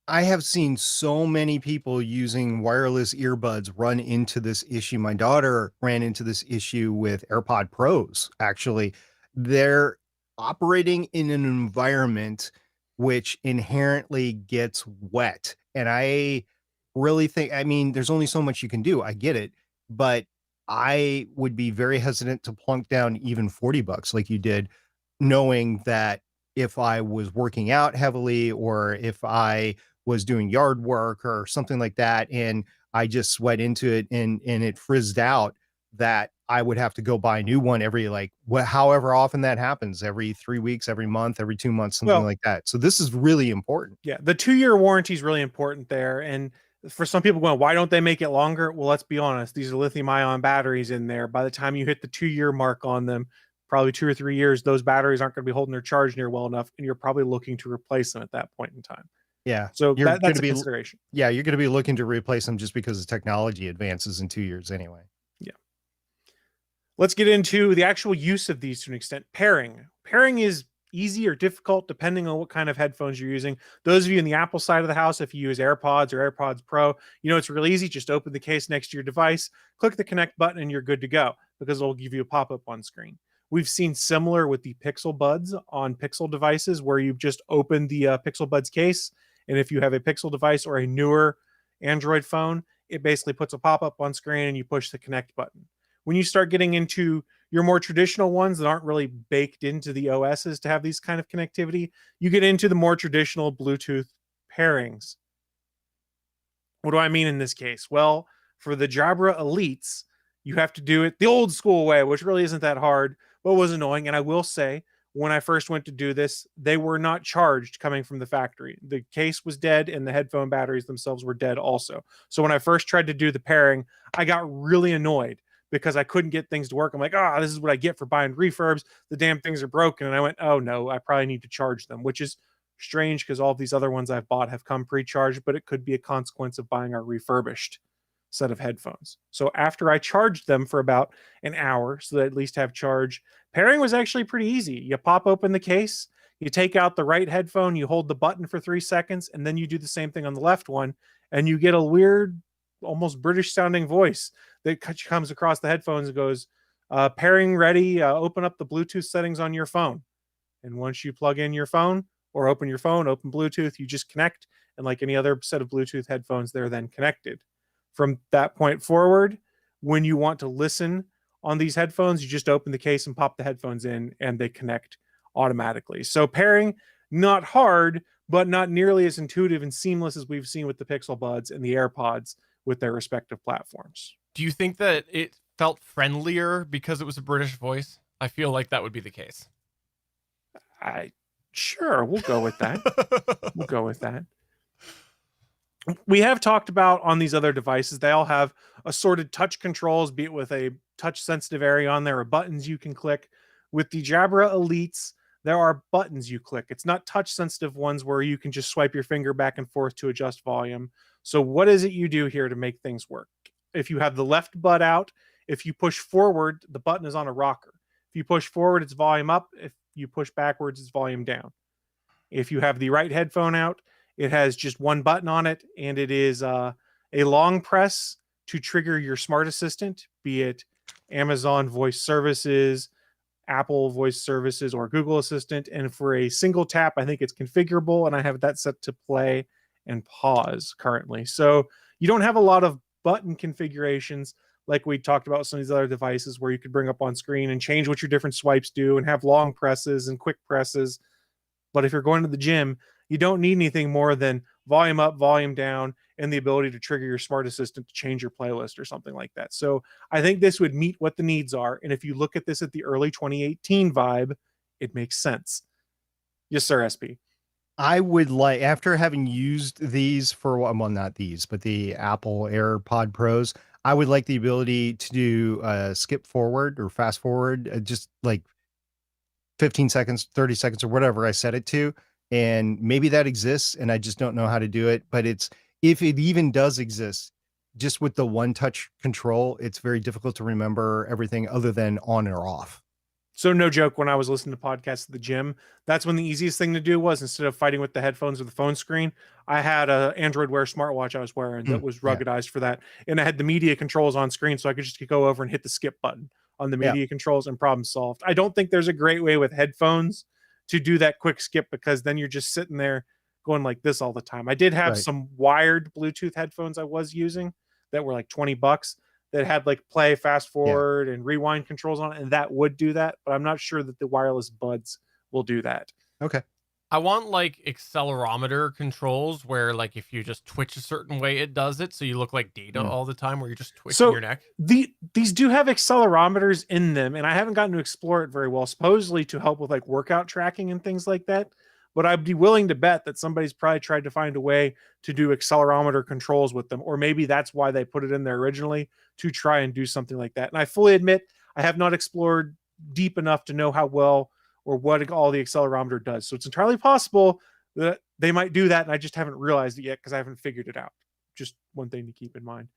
I have seen so many people using wireless earbuds run into this issue. My daughter ran into this issue with AirPod Pros. Actually, they're operating in an environment which inherently gets wet. And I really think, I mean, there's only so much you can do. I get it. But I would be very hesitant to plunk down even $40 like you did, knowing that if I was working out heavily or if I was doing yard work or something like that, and I just sweat into it and it frizzed out, that I would have to go buy a new one every however often that happens, every 3 weeks, every month, every 2 months, something like that. So this is really important. Yeah, the 2-year warranty is really important there. And for some people going, why don't they make it longer? Well, let's be honest, these are lithium ion batteries in there. By the time you hit the 2-year mark on them, probably 2 or 3 years, those batteries aren't going to be holding their charge near well enough, and you're probably looking to replace them at that point in time. Yeah. So that's a consideration. Yeah, you're going to be looking to replace them just because the technology advances in 2 years anyway. Yeah. Let's get into the actual use of these to an extent. Pairing. Pairing is easy or difficult depending on what kind of headphones you're using. Those of you in the Apple side of the house, if you use AirPods or AirPods Pro, you know it's really easy. Just open the case next to your device, click the connect button, and you're good to go, because it'll give you a pop-up on screen. We've seen similar with the Pixel Buds on Pixel devices, where you've just opened the Pixel Buds case, and if you have a Pixel device or a newer Android phone, it basically puts a pop-up on screen and you push the connect button. When you start getting into your more traditional ones that aren't really baked into the OSs to have these kind of connectivity, you get into the more traditional Bluetooth pairings. What do I mean in this case? Well, for the Jabra Elites, you have to do it the old school way, which really isn't that hard, but was annoying. And I will say, when I first went to do this, they were not charged coming from the factory. The case was dead and the headphone batteries themselves were dead also. So when I first tried to do the pairing, I got really annoyed because I couldn't get things to work. I'm like, this is what I get for buying refurbs. The damn things are broken. And I went, oh no, I probably need to charge them, which is strange because all of these other ones I've bought have come pre-charged, but it could be a consequence of buying a refurbished set of headphones. So after I charged them for about an hour, so they at least have charge, pairing was actually pretty easy. You pop open the case, you take out the right headphone, you hold the button for 3 seconds, and then you do the same thing on the left one, and you get a weird, almost British sounding voice that comes across the headphones and goes, pairing ready, open up the Bluetooth settings on your phone. And once you plug in your phone or open your phone, open Bluetooth, you just connect, and like any other set of Bluetooth headphones, they're then connected. From that point forward, when you want to listen on these headphones, you just open the case and pop the headphones in and they connect automatically. So pairing, not hard, but not nearly as intuitive and seamless as we've seen with the Pixel Buds and the AirPods with their respective platforms. Do you think that it felt friendlier because it was a British voice? I feel like that would be the case. Sure, we'll go with that. We'll go with that. We have talked about on these other devices, they all have assorted touch controls, be it with a touch sensitive area on there or buttons you can click. With the Jabra Elites, there are buttons you click. It's not touch sensitive ones where you can just swipe your finger back and forth to adjust volume. So what is it you do here to make things work? If you have the left butt out, if you push forward, the button is on a rocker. If you push forward, it's volume up. If you push backwards, it's volume down. If you have the right headphone out, it has just one button on it, and it is a long press to trigger your smart assistant, be it Amazon Voice Services, Apple Voice Services, or Google Assistant. And for a single tap, I think it's configurable, and I have that set to play and pause currently. So you don't have a lot of button configurations like we talked about with some of these other devices where you could bring up on screen and change what your different swipes do and have long presses and quick presses. But if you're going to the gym, you don't need anything more than volume up, volume down, and the ability to trigger your smart assistant to change your playlist or something like that. So I think this would meet what the needs are. And if you look at this at the early 2018 vibe, it makes sense. Yes, sir, SP. I would like, after having used these for, well, not these, but the Apple AirPod Pros, I would like the ability to do skip forward or fast forward, just like 15 seconds, 30 seconds, or whatever I set it to. And maybe that exists and I just don't know how to do it. But if it even does exist, just with the one touch control, it's very difficult to remember everything other than on or off. So no joke, when I was listening to podcasts at the gym, that's when the easiest thing to do was, instead of fighting with the headphones or the phone screen, I had a Android Wear smartwatch I was wearing that was ruggedized for that. And I had the media controls on screen, so I could just go over and hit the skip button on the media controls and problem solved. I don't think there's a great way with headphones to do that quick skip, because then you're just sitting there going like this all the time. I did have some wired Bluetooth headphones I was using that were like $20 that had like play, fast forward, and rewind controls on it, and that would do that. But I'm not sure that the wireless buds will do that. Okay. I want like accelerometer controls where like if you just twitch a certain way, it does it. So you look like Data all the time, where you're just twitching your neck. These do have accelerometers in them, and I haven't gotten to explore it very well, supposedly to help with like workout tracking and things like that. But I'd be willing to bet that somebody's probably tried to find a way to do accelerometer controls with them, or maybe that's why they put it in there originally, to try and do something like that. And I fully admit I have not explored deep enough to know how well or what all the accelerometer does. So it's entirely possible that they might do that, and I just haven't realized it yet because I haven't figured it out. Just one thing to keep in mind.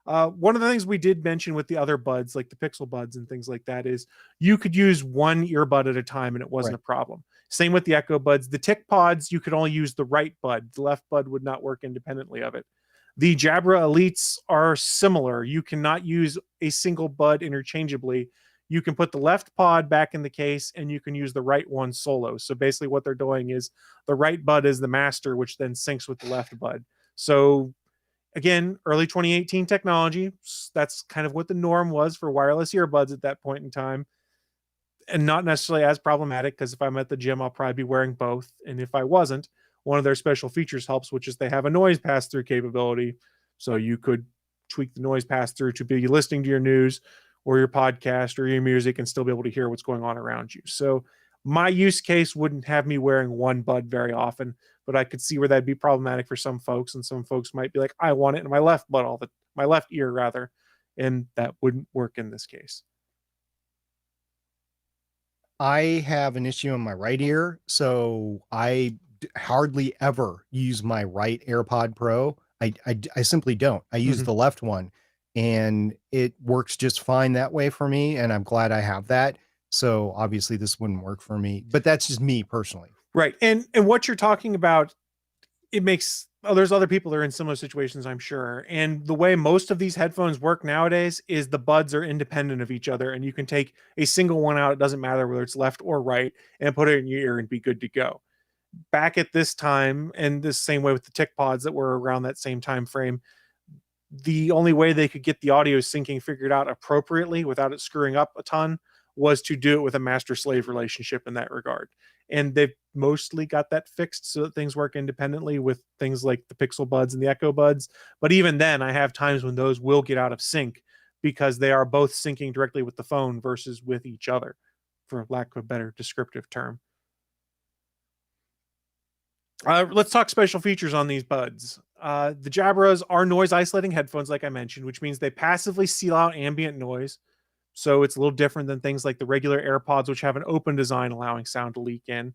One of the things we did mention with the other buds, like the Pixel buds and things like that, is you could use one earbud at a time and it wasn't a problem. Same with the Echo buds. The Tick Pods, you could only use the right bud. The left bud would not work independently of it. The Jabra Elites are similar. You cannot use a single bud interchangeably. You can put the left pod back in the case and you can use the right one solo. So basically what they're doing is the right bud is the master, which then syncs with the left bud. So again, early 2018 technology. That's kind of what the norm was for wireless earbuds at that point in time. And not necessarily as problematic, because if I'm at the gym, I'll probably be wearing both. And if I wasn't, one of their special features helps, which is they have a noise pass-through capability. So you could tweak the noise pass-through to be listening to your news or your podcast or your music and still be able to hear what's going on around you. So my use case wouldn't have me wearing one bud very often, but I could see where that'd be problematic for some folks. And some folks might be like, I want it in my left bud my left ear rather. And that wouldn't work in this case. I have an issue in my right ear, so I hardly ever use my right AirPod Pro. I simply don't. I use the left one, and it works just fine that way for me, and I'm glad I have that. So obviously this wouldn't work for me, but that's just me personally. Right. And what you're talking about, it makes there's other people that are in similar situations, I'm sure. And the way most of these headphones work nowadays is the buds are independent of each other, and you can take a single one out. It doesn't matter whether it's left or right, and put it in your ear and be good to go. Back at this time, and the same way with the Tick Pods that were around that same time frame, the only way they could get the audio syncing figured out appropriately without it screwing up a ton was to do it with a master-slave relationship in that regard. And they've mostly got that fixed so that things work independently with things like the Pixel buds and the Echo buds. But even then, I have times when those will get out of sync because they are both syncing directly with the phone versus with each other, for lack of a better descriptive term. Let's talk special features on these buds. The Jabras are noise isolating headphones, like I mentioned, which means they passively seal out ambient noise. So it's a little different than things like the regular AirPods, which have an open design allowing sound to leak in.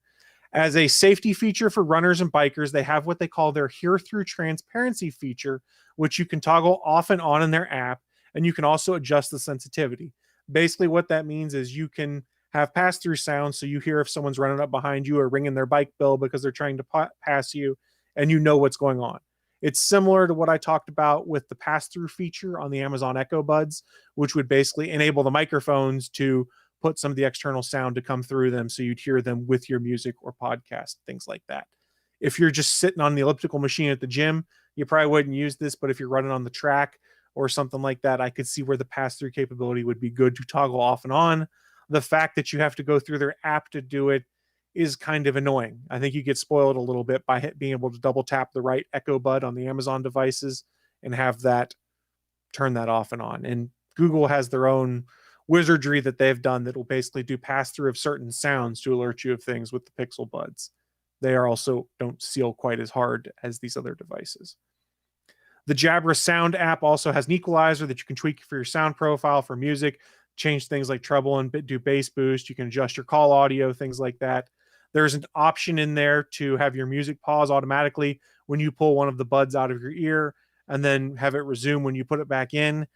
As a safety feature for runners and bikers, they have what they call their Hear Through Transparency feature, which you can toggle off and on in their app, and you can also adjust the sensitivity. Basically, what that means is you can have pass-through sound, so you hear if someone's running up behind you or ringing their bike bell because they're trying to pass you, and you know what's going on. It's similar to what I talked about with the pass-through feature on the Amazon Echo Buds, which would basically enable the microphones to put some of the external sound to come through them so you'd hear them with your music or podcast, things like that. If you're just sitting on the elliptical machine at the gym, you probably wouldn't use this, but if you're running on the track or something like that, I could see where the pass-through capability would be good to toggle off and on. The fact that you have to go through their app to do it is kind of annoying. I think you get spoiled a little bit by being able to double tap the right Echo Bud on the Amazon devices and have that turn that off and on. And Google has their own wizardry that they've done that will basically do pass through of certain sounds to alert you of things with the Pixel Buds. They are also don't seal quite as hard as these other devices. The Jabra Sound app also has an equalizer that you can tweak for your sound profile for music, change things like treble and do bass boost. You can adjust your call audio, things like that. There's an option in there to have your music pause automatically when you pull one of the buds out of your ear and then have it resume when you put it back in.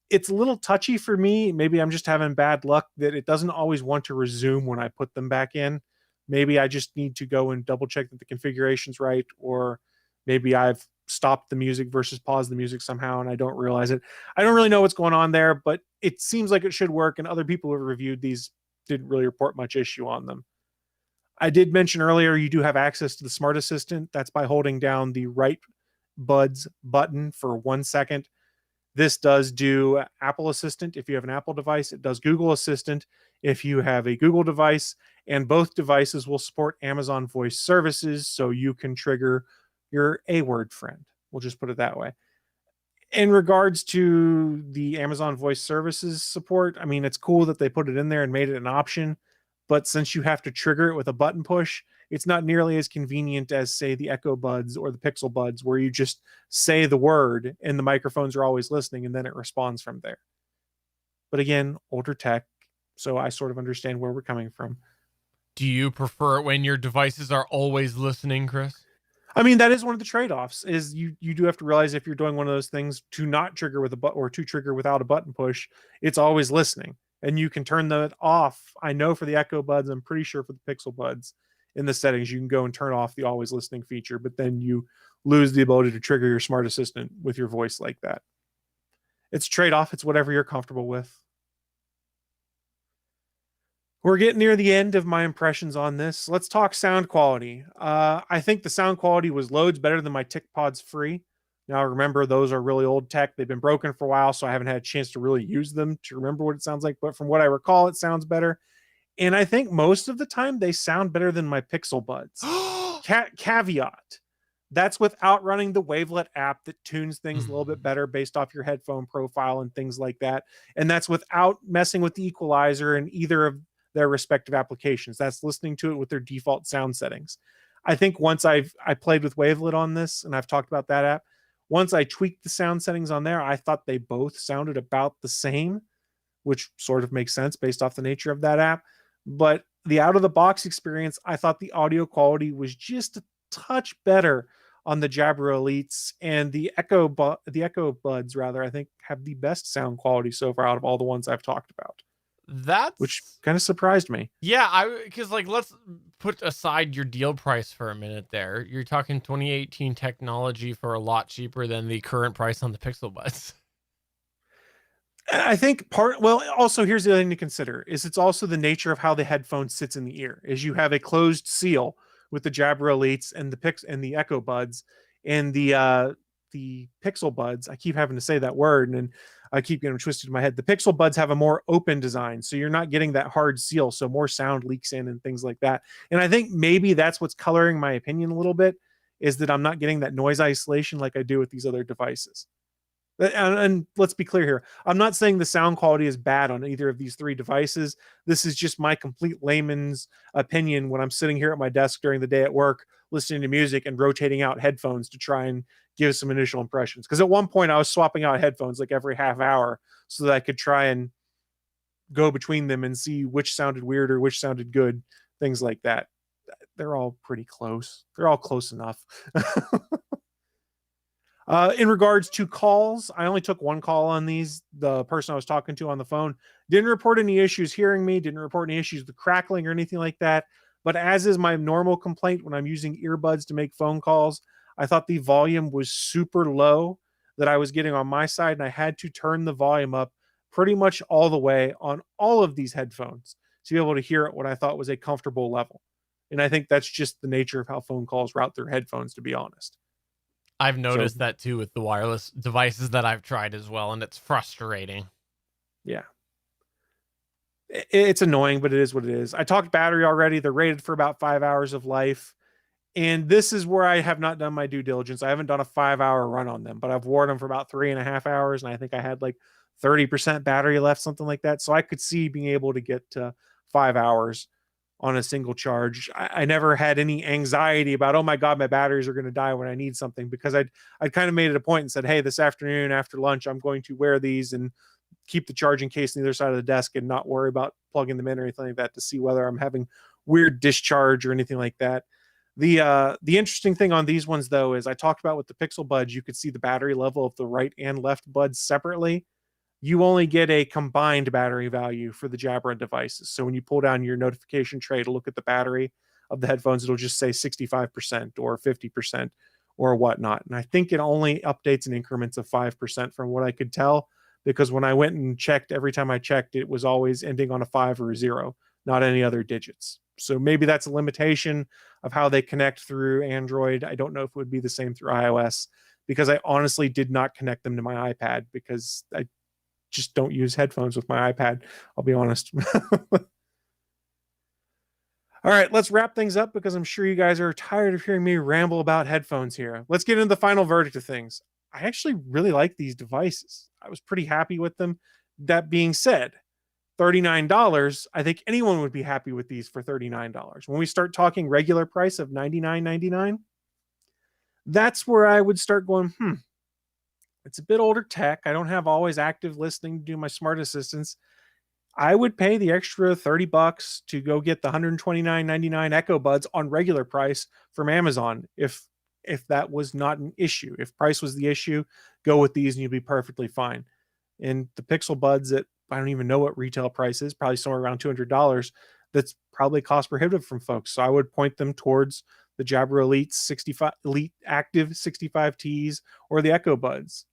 It's a little touchy for me. Maybe I'm just having bad luck that it doesn't always want to resume when I put them back in. Maybe I just need to go and double check that the configuration's right, or maybe I've stopped the music versus paused the music somehow and I don't realize it. I don't really know what's going on there, but it seems like it should work, and other people who have reviewed these didn't really report much issue on them. I did mention earlier you do have access to the Smart Assistant. That's by holding down the right buds button for 1 second. This does do Apple Assistant if you have an Apple device. It does Google Assistant if you have a Google device, and both devices will support Amazon Voice Services, so you can trigger your A-word friend. We'll just put it that way. In regards to the Amazon Voice Services support, I mean, it's cool that they put it in there and made it an option, but since you have to trigger it with a button push, it's not nearly as convenient as, say, the Echo Buds or the Pixel Buds, where you just say the word and the microphones are always listening and then it responds from there. But again, older tech, so I sort of understand where we're coming from. Do you prefer it when your devices are always listening, Chris? I mean, that is one of the trade-offs, is you do have to realize if you're doing one of those things to not trigger with a button or to trigger without a button push, it's always listening. And you can turn that off. I know for the Echo Buds, I'm pretty sure for the Pixel Buds, in the settings, you can go and turn off the always listening feature, but then you lose the ability to trigger your Smart Assistant with your voice like that. It's a trade-off. It's whatever you're comfortable with. We're getting near the end of my impressions on this. Let's talk sound quality. I think the sound quality was loads better than my TicPods Free. Now, remember, those are really old tech. They've been broken for a while, so I haven't had a chance to really use them to remember what it sounds like. But from what I recall, it sounds better. And I think most of the time they sound better than my Pixel Buds. Caveat. That's without running the Wavelet app that tunes things a little bit better based off your headphone profile and things like that. And that's without messing with the equalizer in either of their respective applications. That's listening to it with their default sound settings. I think once I played with Wavelet on this, and I've talked about that app, once I tweaked the sound settings on there, I thought they both sounded about the same, which sort of makes sense based off the nature of that app. But the out-of-the-box experience, I thought the audio quality was just a touch better on the Jabra Elites, and the Echo Buds, rather, I think have the best sound quality so far out of all the ones I've talked about. Which kind of surprised me. Yeah, because let's put aside your deal price for a minute there. You're talking 2018 technology for a lot cheaper than the current price on the Pixel Buds. I think also here's the other thing to consider is it's also the nature of how the headphone sits in the ear. Is you have a closed seal with the Jabra Elites and the Echo Buds, and the Pixel Buds. I keep having to say that word and I keep getting twisted in my head. The Pixel Buds have a more open design, so you're not getting that hard seal, so more sound leaks in and things like that. And I think maybe that's what's coloring my opinion a little bit, is that I'm not getting that noise isolation like I do with these other devices. And let's be clear here. I'm not saying the sound quality is bad on either of these three devices. This is just my complete layman's opinion when I'm sitting here at my desk during the day at work, listening to music and rotating out headphones to try and give some initial impressions. Because at one point I was swapping out headphones like every half hour so that I could try and go between them and see which sounded weird or which sounded good, things like that. They're all pretty close. They're all close enough. In regards to calls, I only took one call on these. The person I was talking to on the phone didn't report any issues hearing me, didn't report any issues with crackling or anything like that. But as is my normal complaint when I'm using earbuds to make phone calls, I thought the volume was super low that I was getting on my side, and I had to turn the volume up pretty much all the way on all of these headphones to be able to hear at what I thought was a comfortable level. And I think that's just the nature of how phone calls route their headphones, to be honest. I've noticed that too with the wireless devices that I've tried as well, and it's frustrating. Yeah. It's annoying, but it is what it is. I talked battery already. They're rated for about 5 hours of life. And this is where I have not done my due diligence. I haven't done a 5-hour run on them, but I've worn them for about 3.5 hours. And I think I had like 30% battery left, something like that. So I could see being able to get to 5 hours on a single charge. I never had any anxiety about, oh my God, my batteries are going to die when I need something, because I'd kind of made it a point and said, hey, this afternoon after lunch, I'm going to wear these and keep the charging case on the other side of the desk and not worry about plugging them in or anything like that to see whether I'm having weird discharge or anything like that. The interesting thing on these ones though is I talked about with the Pixel Buds, you could see the battery level of the right and left buds separately. You only get a combined battery value for the Jabra devices. So when you pull down your notification tray to look at the battery of the headphones, it'll just say 65% or 50% or whatnot. And I think it only updates in increments of 5% from what I could tell, because when I went and checked, every time I checked, it was always ending on a 5 or a 0, not any other digits. So maybe that's a limitation of how they connect through Android. I don't know if it would be the same through iOS, because I honestly did not connect them to my iPad because I just don't use headphones with my iPad. I'll be honest. All right, let's wrap things up because I'm sure you guys are tired of hearing me ramble about headphones here. Let's get into the final verdict of things. I actually really like these devices. I was pretty happy with them. That being said, $39, I think anyone would be happy with these for $39. When we start talking regular price of $99.99, that's where I would start going, it's a bit older tech. I don't have always active listening to do my smart assistants. I would pay the extra $30 to go get the $129.99 Echo Buds on regular price from Amazon if that was not an issue. If price was the issue, go with these and you'll be perfectly fine. And the Pixel Buds that I don't even know what retail price is, probably somewhere around $200, that's probably cost prohibitive from folks. So I would point them towards the Jabra Elite Active 65Ts or the Echo Buds.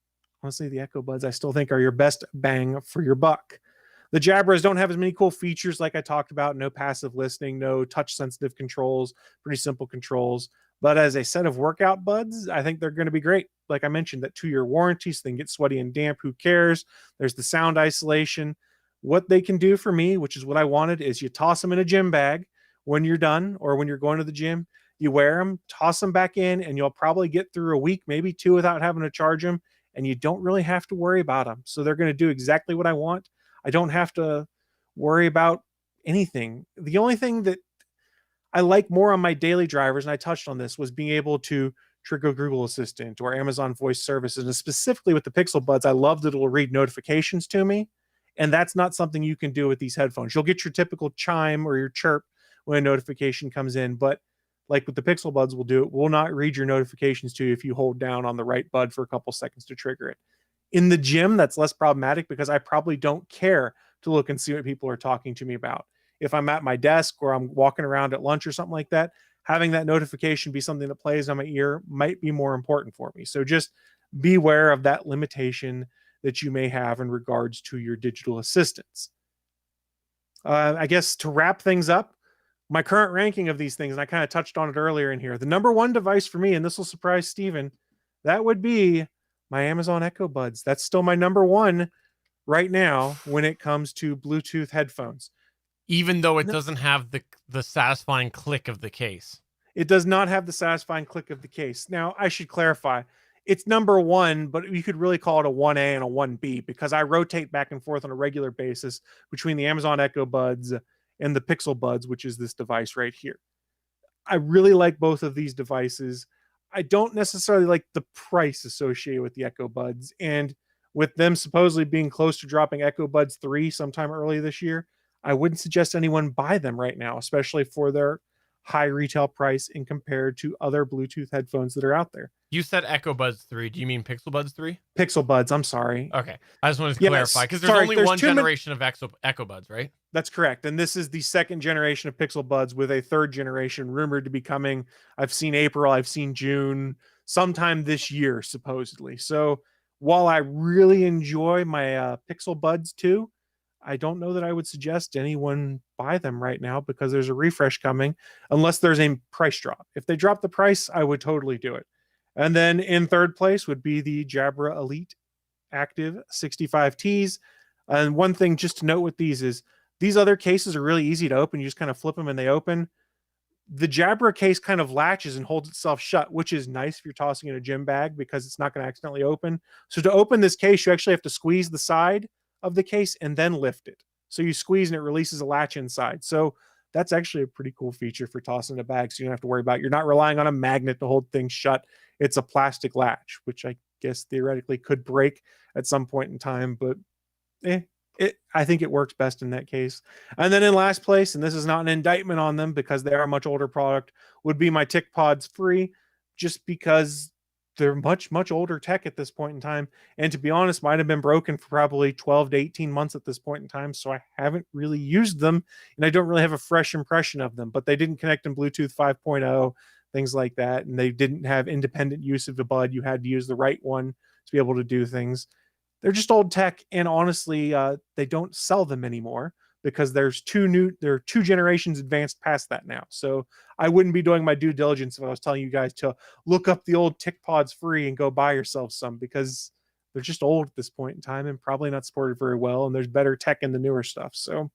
Honestly, the Echo Buds I still think are your best bang for your buck. The Jabras don't have as many cool features like I talked about. No passive listening, no touch sensitive controls, pretty simple controls. But as a set of workout buds, I think they're going to be great. Like I mentioned, that 2-year warranty, so they can get sweaty and damp. Who cares? There's the sound isolation. What they can do for me, which is what I wanted, is you toss them in a gym bag when you're done or when you're going to the gym. You wear them, toss them back in, and you'll probably get through a week, maybe 2, without having to charge them. And you don't really have to worry about them. So they're going to do exactly what I want. I don't have to worry about anything. The only thing that I like more on my daily drivers, and I touched on this, was being able to trigger Google Assistant or Amazon Voice Services. And specifically with the Pixel Buds, I love that it'll read notifications to me. And that's not something you can do with these headphones. You'll get your typical chime or your chirp when a notification comes in, but like with the Pixel Buds will not read your notifications to you if you hold down on the right bud for a couple seconds to trigger it. In the gym, that's less problematic because I probably don't care to look and see what people are talking to me about. If I'm at my desk or I'm walking around at lunch or something like that, having that notification be something that plays on my ear might be more important for me. So just beware of that limitation that you may have in regards to your digital assistants. I guess to wrap things up, my current ranking of these things, and I kind of touched on it earlier in here, the number one device for me, and this will surprise Steven, that would be my Amazon Echo Buds. That's still my number one right now when it comes to Bluetooth headphones. Even though it doesn't have the satisfying click of the case. It does not have the satisfying click of the case. Now, I should clarify, it's number one, but you could really call it a 1A and a 1B because I rotate back and forth on a regular basis between the Amazon Echo Buds and the Pixel Buds, which is this device right here. I really like both of these devices. I don't necessarily like the price associated with the Echo Buds, and with them supposedly being close to dropping Echo Buds 3 sometime early this year, I wouldn't suggest anyone buy them right now, especially for their high retail price and compared to other Bluetooth headphones that are out there. You said Echo Buds 3. Do you mean Pixel Buds 3? Pixel Buds, I'm sorry. Okay. I just wanted to clarify because there's only one generation of Echo Buds, right? That's correct. And this is the second generation of Pixel Buds with a third generation rumored to be coming. I've seen April, I've seen June, sometime this year, supposedly. So while I really enjoy my Pixel Buds 2, I don't know that I would suggest anyone buy them right now because there's a refresh coming unless there's a price drop. If they drop the price, I would totally do it. And then in third place would be the Jabra Elite Active 65Ts. And one thing just to note with these is These other cases are really easy to open. You just kind of flip them and they open. The Jabra case kind of latches and holds itself shut, which is nice if you're tossing in a gym bag because it's not going to accidentally open. So to open this case, you actually have to squeeze the side of the case and then lift it. So you squeeze and it releases a latch inside. So that's actually a pretty cool feature for tossing a bag. So you don't have to worry about, you're not relying on a magnet to hold things shut. It's a plastic latch, which I guess theoretically could break at some point in time, but I think it works best in that case. And then in last place, and this is not an indictment on them because they are a much older product, would be my TicPods Free, just because they're much, much older tech at this point in time. And to be honest, might have been broken for probably 12 to 18 months at this point in time. So I haven't really used them and I don't really have a fresh impression of them, but they didn't connect in Bluetooth 5.0, things like that. And they didn't have independent use of the bud. You had to use the right one to be able to do things. They're just old tech, and honestly, they don't sell them anymore because there are 2 generations advanced past that now. So I wouldn't be doing my due diligence if I was telling you guys to look up the old TicPods Free and go buy yourself some, because they're just old at this point in time and probably not supported very well. And there's better tech in the newer stuff. So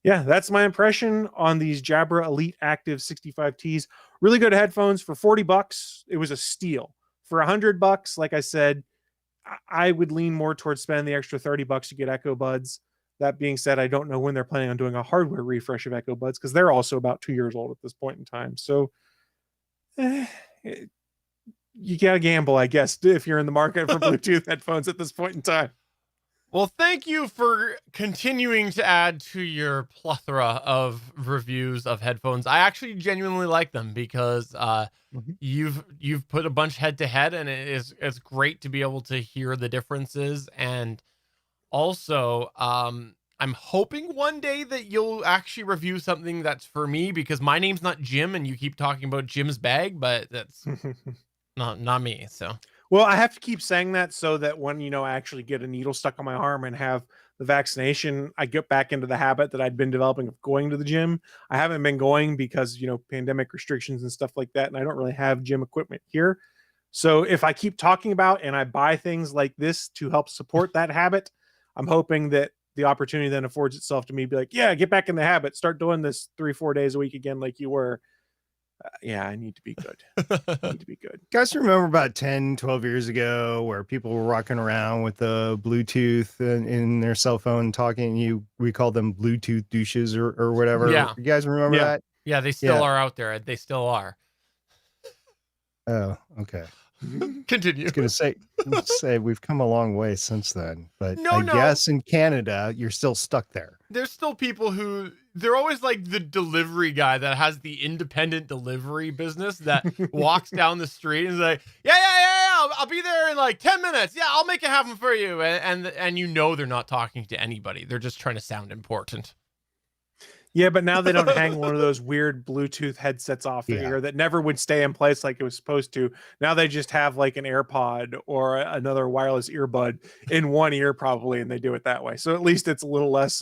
yeah, that's my impression on these Jabra Elite Active 65Ts. Really good headphones for $40. It was a steal. For $100, like I said, I would lean more towards spending the extra $30 to get Echo Buds. That being said, I don't know when they're planning on doing a hardware refresh of Echo Buds because they're also about 2 years old at this point in time. So you gotta gamble, I guess, if you're in the market for Bluetooth headphones at this point in time. Well, thank you for continuing to add to your plethora of reviews of headphones. I actually genuinely like them because you've put a bunch head to head, and it's great to be able to hear the differences. And also, I'm hoping one day that you'll actually review something that's for me, because my name's not Jim, and you keep talking about Jim's bag, but that's not me. So. Well, I have to keep saying that so that when, I actually get a needle stuck on my arm and have the vaccination, I get back into the habit that I'd been developing of going to the gym. I haven't been going because, pandemic restrictions and stuff like that. And I don't really have gym equipment here. So if I keep talking about and I buy things like this to help support that habit, I'm hoping that the opportunity then affords itself to me to be like, yeah, get back in the habit, start doing this 3-4 days a week again like you were. Yeah, I need to be good. I need to be good. Guys, remember about 10, 12 years ago where people were walking around with the Bluetooth in their cell phone talking? We called them Bluetooth douches or whatever. Yeah. You guys remember that? Yeah, they still are out there. They still are. Oh, okay. Continue. I was going to say we've come a long way since then, but I guess in Canada, you're still stuck there. There's still people they're always like the delivery guy that has the independent delivery business that walks down the street and is like, yeah, I'll be there in like 10 minutes. Yeah, I'll make it happen for you. And they're not talking to anybody. They're just trying to sound important. Yeah, but now they don't hang one of those weird Bluetooth headsets off the ear that never would stay in place like it was supposed to. Now they just have like an AirPod or another wireless earbud in one ear probably, and they do it that way. So at least it's a little less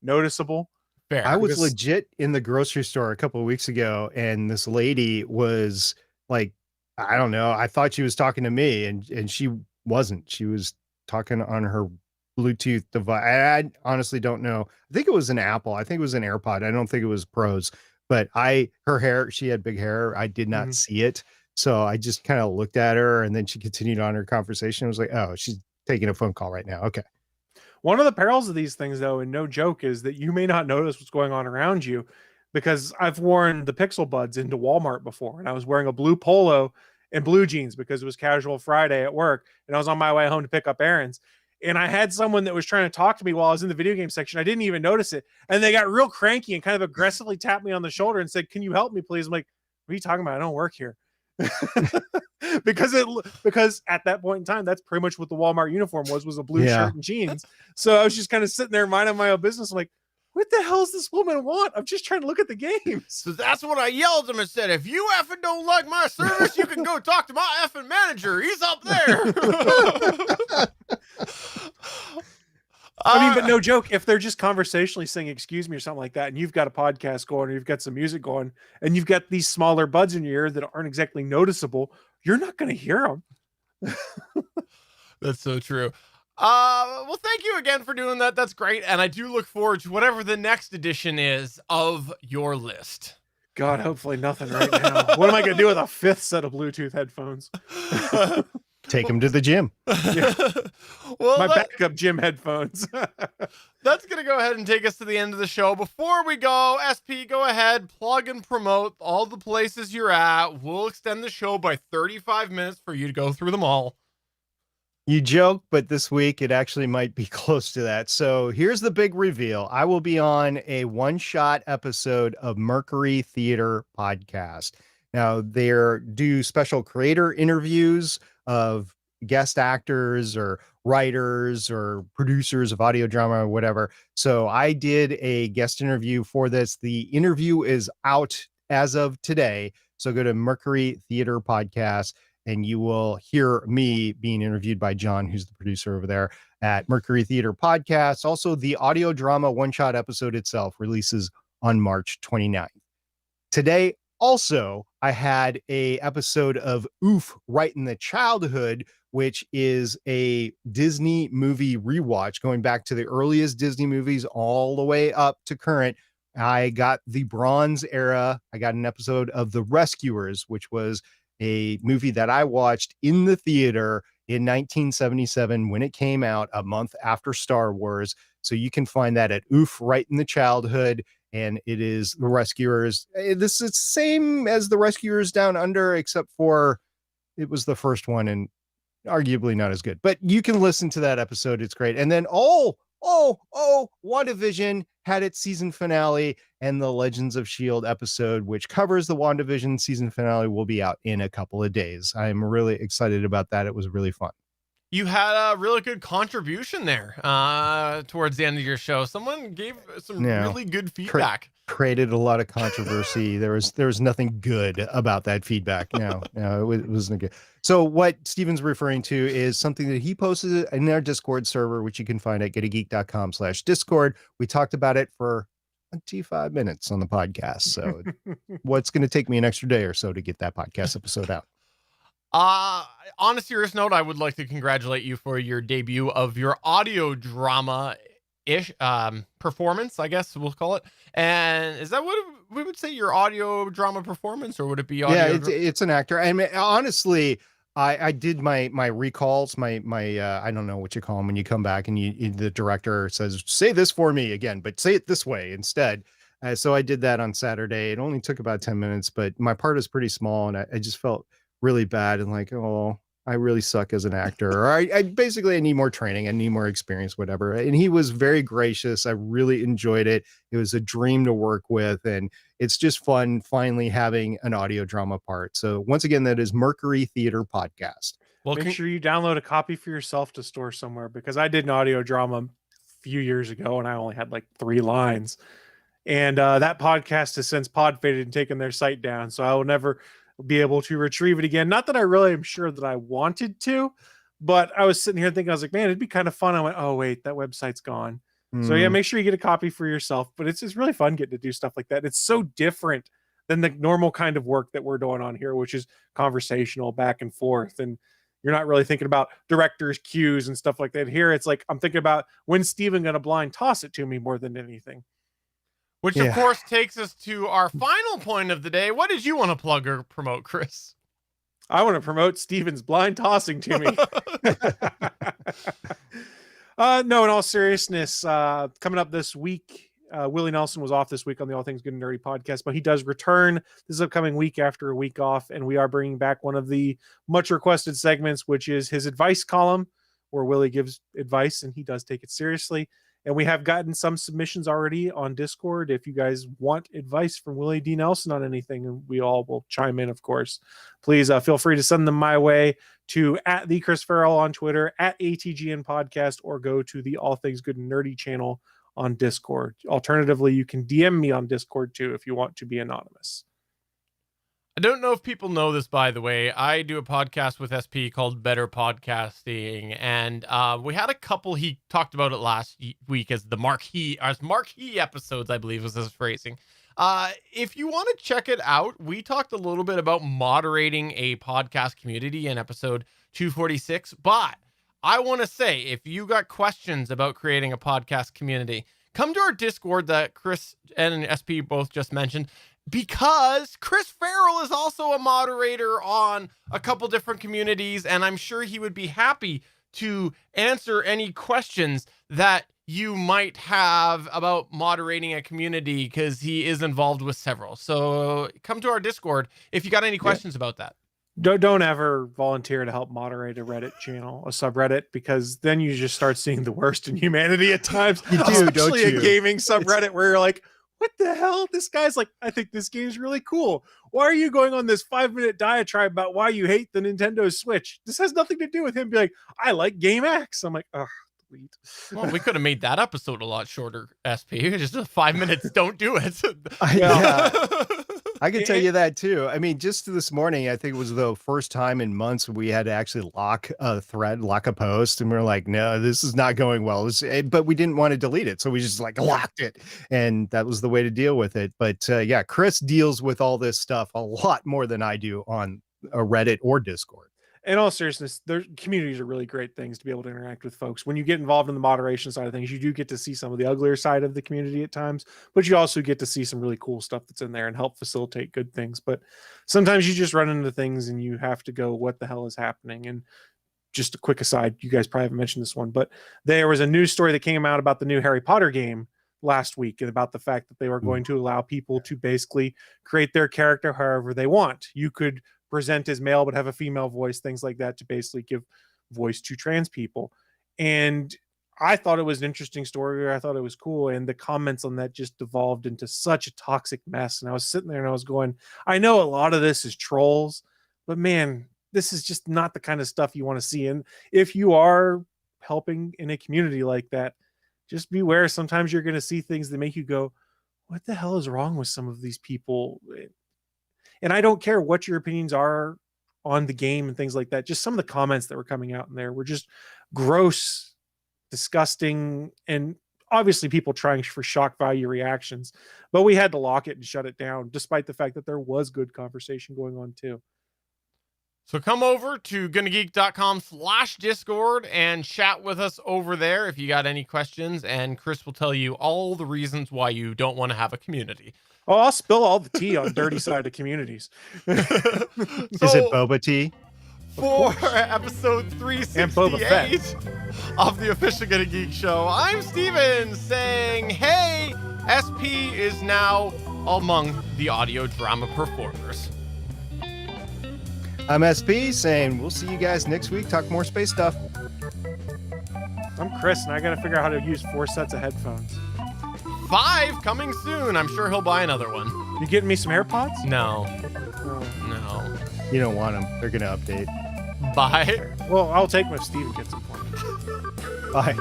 noticeable. Fair. I was legit in the grocery store a couple of weeks ago, and this lady was like, I don't know, I thought she was talking to me, and she wasn't. She was talking on her Bluetooth device. I honestly don't know. I think it was an Apple. I think it was an AirPod. I don't think it was Pros, but her hair, she had big hair. I did not see it. So I just kind of looked at her, and then she continued on her conversation. I was like, oh, she's taking a phone call right now. Okay. One of the perils of these things, though, and no joke, is that you may not notice what's going on around you, because I've worn the Pixel Buds into Walmart before, and I was wearing a blue polo and blue jeans because it was casual Friday at work, and I was on my way home to pick up errands. And I had someone that was trying to talk to me while I was in the video game section. I didn't even notice it. And they got real cranky and kind of aggressively tapped me on the shoulder and said, "Can you help me, please?" I'm like, "What are you talking about? I don't work here." because at that point in time, that's pretty much what the Walmart uniform was a blue shirt and jeans. So I was just kind of sitting there minding my own business. I'm like, what the hell does this woman want? I'm just trying to look at the game. So that's what I yelled at him and said, if you effing don't like my service, you can go talk to my effing manager. He's up there. I mean, but no joke, if they're just conversationally saying excuse me or something like that, and you've got a podcast going or you've got some music going and you've got these smaller buds in your ear that aren't exactly noticeable, you're not going to hear them. That's so true. Well, thank you again for doing that. That's great. And I do look forward to whatever the next edition is of your list. God, hopefully nothing right now. What am I going to do with a 5th set of Bluetooth headphones? Take him to the gym. Yeah. Well, My backup gym headphones. that's going to go ahead and take us to the end of the show. Before we go, SP, go ahead, plug and promote all the places you're at. We'll extend the show by 35 minutes for you to go through them all. You joke, but this week it actually might be close to that. So here's the big reveal. I will be on a one-shot episode of Mercury Theater Podcast. Now, they do special creator interviews of guest actors or writers or producers of audio drama or whatever. So I did a guest interview for this. The interview is out as of today. So go to Mercury Theater Podcast and you will hear me being interviewed by John, who's the producer over there at Mercury Theater Podcast. Also, the audio drama one-shot episode itself releases on March 29th. Today, also, I had a episode of Oof, Right in the Childhood, which is a Disney movie rewatch going back to the earliest Disney movies all the way up to current. I got the Bronze era. I got an episode of The Rescuers, which was a movie that I watched in the theater in 1977 when it came out, a month after Star Wars. So you can find that at Oof, Right in the Childhood. And it is The Rescuers. This is the same as The Rescuers Down Under, except for it was the first one and arguably not as good. But you can listen to that episode. It's great. And then, WandaVision had its season finale, and the Legends of S.H.I.E.L.D. episode, which covers the WandaVision season finale, will be out in a couple of days. I'm really excited about that. It was really fun. You had a really good contribution there towards the end of your show. Someone gave some really good feedback. Created a lot of controversy. There was nothing good about that feedback. No, it wasn't good. So what Steven's referring to is something that he posted in our Discord server, which you can find at getageek.com/Discord. We talked about it for 25 minutes on the podcast. So what's going to take me an extra day or so to get that podcast episode out? On a serious note, I would like to congratulate you for your debut of your audio drama performance, I guess we'll call it. And is that what we would say, your audio drama performance, or would it be audio? Yeah, it's an actor. I mean, honestly, I did my recalls, my I don't know what you call them when you come back and the director says, say this for me again, but say it this way instead. So I did that on Saturday. It only took about 10 minutes, but my part is pretty small, and I just felt really bad and like, oh, I really suck as an actor, or I basically I need more training, I need more experience, whatever. And he was very gracious. I really enjoyed it. It was a dream to work with, and it's just fun finally having an audio drama part. So once again, that is Mercury Theater Podcast. Well, make sure you download a copy for yourself to store somewhere, because I did an audio drama a few years ago and I only had like 3 lines, and that podcast has since pod faded and taken their site down, so I will never be able to retrieve it again. Not that I really am sure that I wanted to, but I was sitting here thinking, I was like, man, it'd be kind of fun. I went, oh wait, that website's gone. So yeah, make sure you get a copy for yourself. But it's really fun getting to do stuff like that. It's so different than the normal kind of work that we're doing on here, which is conversational back and forth. And you're not really thinking about director's cues and stuff like that. Here, it's like, I'm thinking about when's Steven going to blind toss it to me more than anything. Which, of course, takes us to our final point of the day. What did you want to plug or promote, Chris? I want to promote Steven's blind tossing to me. No, in all seriousness, coming up this week, Willie Nelson was off this week on the All Things Good and Nerdy podcast, but he does return this upcoming week after a week off, and we are bringing back one of the much requested segments, which is his advice column, where Willie gives advice, and he does take it seriously. And we have gotten some submissions already on Discord. If you guys want advice from Willie D. Nelson on anything, and we all will chime in, of course, please feel free to send them my way to @the Chris Farrell on Twitter, @ATGN Podcast, or go to the All Things Good and Nerdy channel on Discord. Alternatively, you can DM me on Discord too if you want to be anonymous. I don't know if people know this, by the way. I do a podcast with SP called Better Podcasting, and we had a couple. He talked about it last week as the marquee episodes, I believe was his phrasing. If you want to check it out, we talked a little bit about moderating a podcast community in episode 246, but I want to say, if you got questions about creating a podcast community, come to our Discord that Chris and SP both just mentioned, because Chris Farrell is also a moderator on a couple different communities, and I'm sure he would be happy to answer any questions that you might have about moderating a community, because he is involved with several. So come to our Discord if you got any questions about that. Don't ever volunteer to help moderate a Reddit channel, a subreddit, because then you just start seeing the worst in humanity at times. You do, Especially don't you? a gaming subreddit where you're like, what the hell? This guy's like, I think this game's really cool. Why are you going on this 5-minute diatribe about why you hate the Nintendo Switch? This has nothing to do with him. Be like, I like Game X. I'm like, ugh. Well, we could have made that episode a lot shorter, SP. Just 5 minutes. Don't do it. Yeah. I can tell you that too. I mean, just this morning, I think it was the first time in months we had to actually lock a thread, lock a post, and we are like, no, this is not going well. But we didn't want to delete it, so we just like locked it, and that was the way to deal with it. But yeah, Chris deals with all this stuff a lot more than I do on a Reddit or Discord. In all seriousness, their communities are really great things to be able to interact with folks. When you get involved in the moderation side of things, you do get to see some of the uglier side of the community at times, but you also get to see some really cool stuff that's in there and help facilitate good things. But sometimes you just run into things and you have to go, what the hell is happening? And just a quick aside, you guys probably haven't mentioned this one, but there was a news story that came out about the new Harry Potter game last week, and about the fact that they were going to allow people to basically create their character however they want. You could present as male but have a female voice, things like that, to basically give voice to trans people. And I thought it was an interesting story. I thought it was cool, and the comments on that just devolved into such a toxic mess. And I was sitting there and I was going, I know a lot of this is trolls, but man, this is just not the kind of stuff you want to see. And if you are helping in a community like that, just beware. Sometimes you're going to see things that make you go, what the hell is wrong with some of these people? And I don't care what your opinions are on the game and things like that. Just some of the comments that were coming out in there were just gross, disgusting, and obviously people trying for shock value reactions. But we had to lock it and shut it down, despite the fact that there was good conversation going on too. So come over to gonnageek.com/Discord and chat with us over there if you got any questions, and Chris will tell you all the reasons why you don't want to have a community. Oh, I'll spill all the tea on dirty side of communities. Is it boba tea? For episode 368 of the official Gonna Geek Show, I'm Steven saying, hey, SP is now among the audio drama performers. I'm SP saying we'll see you guys next week. Talk more space stuff. I'm Chris, and I got to figure out how to use 4 sets of headphones. 5 coming soon. I'm sure he'll buy another one. You getting me some AirPods? No. Oh. No. You don't want them. They're going to update. Bye. Well, I'll take them if Steven gets them for me. Bye.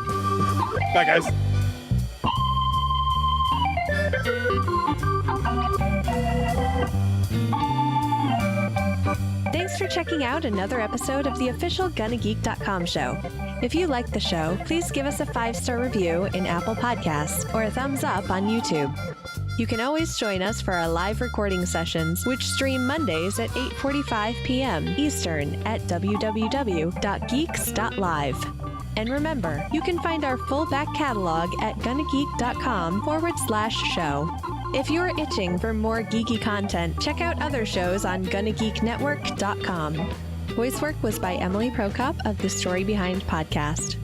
Bye, guys. Thanks for checking out another episode of the official GonnaGeek.com show. If you like the show, please give us a 5-star review in Apple Podcasts or a thumbs up on YouTube. You can always join us for our live recording sessions, which stream Mondays at 8:45 p.m. Eastern at www.geeks.live. And remember, you can find our full back catalog at gonnageek.com/show. If you're itching for more geeky content, check out other shows on GonnaGeekNetwork.com. Voice work was by Emily Prokop of the Story Behind podcast.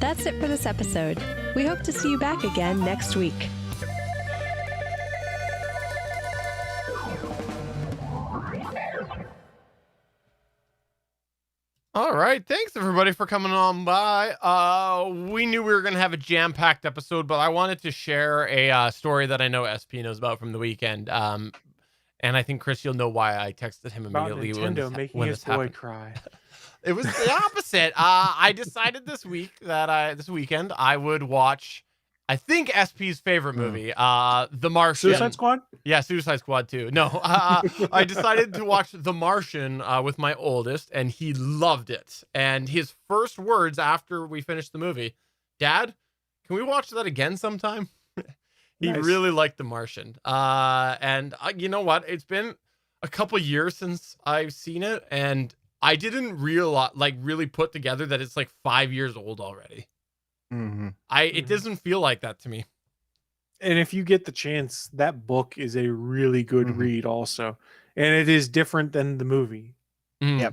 That's it for this episode. We hope to see you back again next week. All right. Thanks, everybody, for coming on by. We knew we were going to have a jam-packed episode, but I wanted to share a story that I know SP knows about from the weekend. And I think, Chris, you'll know why I texted him immediately about Nintendo making his boy happened. cry. It was the opposite. I decided this weekend I would watch, I think, SP's favorite movie, The Martian. Suicide Squad? Yeah, Suicide Squad too. No, I decided to watch The Martian with my oldest, and he loved it. And his first words after we finished the movie, Dad, can we watch that again sometime? He Nice. really liked The Martian. And you know what? It's been a couple years since I've seen it, and I didn't realize, like, really put together that it's like 5 years old already. It doesn't feel like that to me. And if you get the chance, that book is a really good read also. And it is different than the movie. Yeah.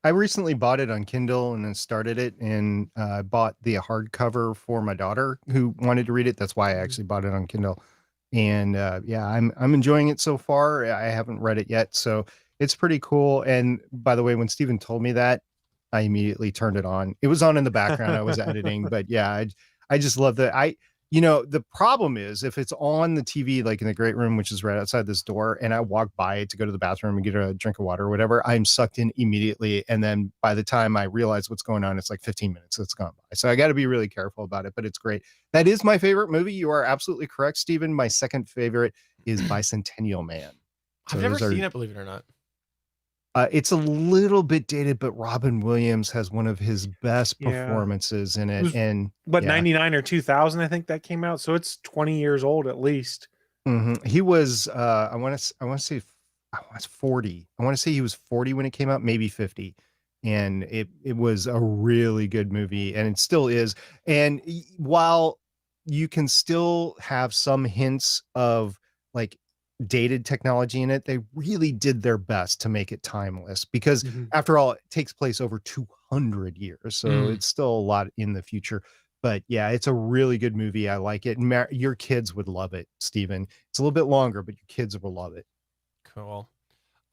I recently bought it on Kindle and then started it, and bought the hardcover for my daughter who wanted to read it. That's why I actually bought it on Kindle. And yeah, I'm enjoying it so far. I haven't read it yet, so it's pretty cool. And by the way, when Steven told me that, I immediately turned it on. It was on in the background. I was editing, but yeah, I just love that. The problem is if it's on the TV, like in the great room, which is right outside this door, and I walk by it to go to the bathroom and get a drink of water or whatever, I'm sucked in immediately. And then by the time I realize what's going on, it's like 15 minutes that's gone by. So I got to be really careful about it, but it's great. That is my favorite movie. You are absolutely correct, Stephen. My second favorite is Bicentennial Man. So I've never seen it, believe it or not. It's a little bit dated, but Robin Williams has one of his best performances in it. And 99 or 2000, I think that came out. So it's 20 years old at least. He was, I want to say, I was 40. I want to say he was 40 when it came out, maybe 50. And it was a really good movie, and it still is. And while you can still have some hints of like dated technology in it, they really did their best to make it timeless, because after all, it takes place over 200 years, so it's still a lot in the future. But yeah, it's a really good movie. I like it, and your kids would love it, Stephen. It's a little bit longer, but your kids will love it. Cool.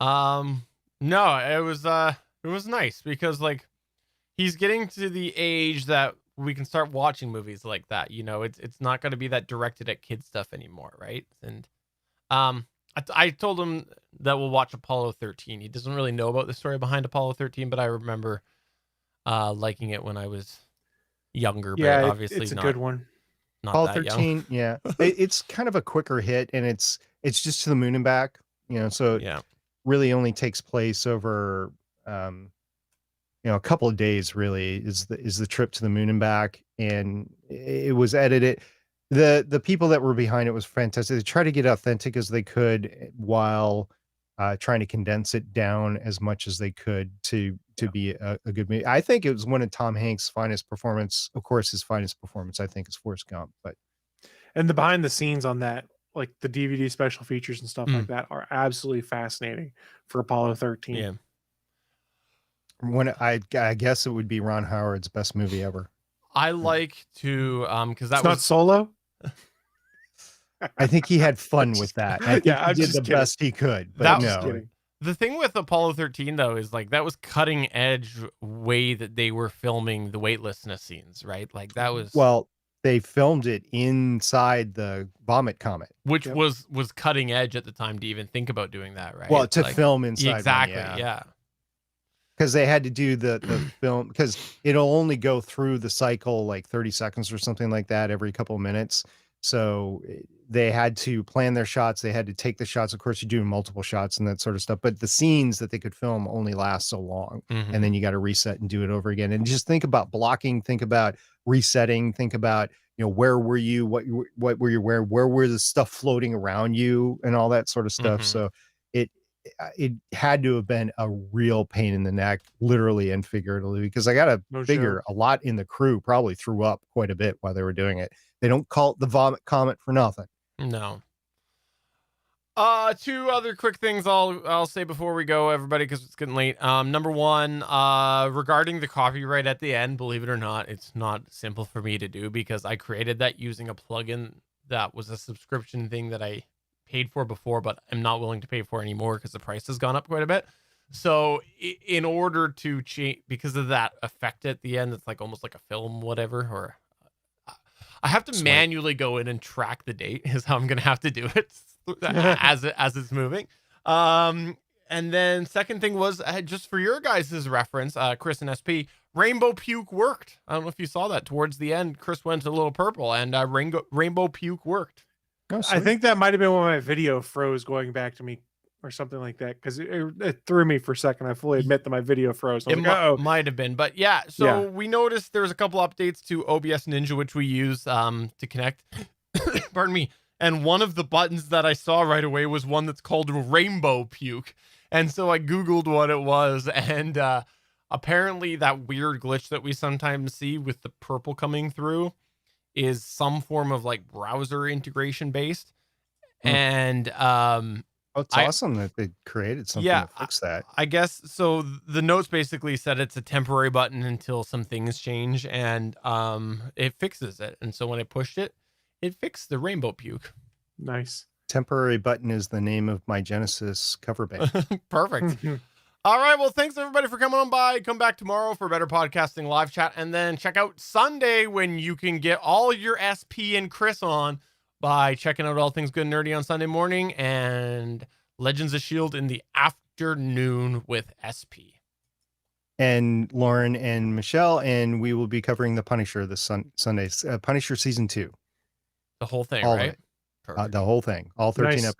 No, it was nice, because like he's getting to the age that we can start watching movies like that. It's not going to be that directed at kid stuff anymore, right? And I told him that we'll watch Apollo 13. He doesn't really know about the story behind Apollo 13, but I remember liking it when I was younger. Yeah, but obviously it's a good one. Not Apollo that 13, young. yeah, it's kind of a quicker hit, and it's just to the moon and back. So yeah, really only takes place over a couple of days. Really is the trip to the moon and back, and it was edited. The people that were behind it was fantastic. They tried to get authentic as they could while trying to condense it down as much as they could to be a good movie. I think it was one of Tom Hanks' finest performance. Of course, his finest performance, I think, is Forrest Gump. And the behind the scenes on that, like the DVD special features and stuff like that, are absolutely fascinating for Apollo 13. Yeah. I guess it would be Ron Howard's best movie ever. I like to because that it's not Solo. I think he had fun with that. I think he did the best he could. But no. The thing with Apollo 13 though is like that was cutting edge way that they were filming the weightlessness scenes, right? Like that was they filmed it inside the vomit comet, which was cutting edge at the time to even think about doing that, right? Well, to film inside exactly, one, yeah. Because they had to do the film, because it'll only go through the cycle like 30 seconds or something like that every couple of minutes. So they had to plan their shots. They had to take the shots. Of course, you do multiple shots and that sort of stuff. But the scenes that they could film only last so long. And then you got to reset and do it over again. And just think about blocking. Think about resetting. Think about, where were you? What were you wearing? Where were the stuff floating around you and all that sort of stuff. So it had to have been a real pain in the neck, literally and figuratively, because I got to figure a lot in the crew probably threw up quite a bit while they were doing it. They don't call it the vomit comet for nothing. No. Two other quick things I'll say before we go, everybody, because it's getting late. Number one, regarding the copyright at the end, believe it or not, it's not simple for me to do, because I created that using a plugin that was a subscription thing that I paid for before, but I'm not willing to pay for anymore because the price has gone up quite a bit. So in order to change, because of that effect at the end, it's like almost like a film, whatever, or I have to manually go in and track the date is how I'm going to have to do it as it's moving. And then second thing was just for your guys' reference, Chris and SP, Rainbow Puke worked. I don't know if you saw that towards the end. Chris went a little purple and Rainbow Puke worked. Oh, I think that might have been when my video froze going back to me or something like that, because it threw me for a second. I fully admit that my video froze. Might have been, but yeah. So we noticed there's a couple updates to OBS Ninja, which we use to connect. Pardon me. And one of the buttons that I saw right away was one that's called Rainbow Puke. And so I Googled what it was. And apparently that weird glitch that we sometimes see with the purple coming through is some form of like browser integration based. And it's awesome that they created something to fix that. I guess so. The notes basically said it's a temporary button until some things change, and it fixes it. And so when I pushed it, it fixed the Rainbow Puke. Nice. Temporary button is the name of my Genesis cover band. Perfect. All right. Well, thanks everybody for coming on by. Come back tomorrow for better podcasting live chat, and then check out Sunday when you can get all your SP and Chris on by checking out All Things Good and Nerdy on Sunday morning and Legends of S.H.I.E.L.D. in the afternoon with SP. And Lauren and Michelle, and we will be covering the Punisher this Sunday. Punisher season 2. The whole thing, All of right? it. The whole thing. All 13 Nice. episodes.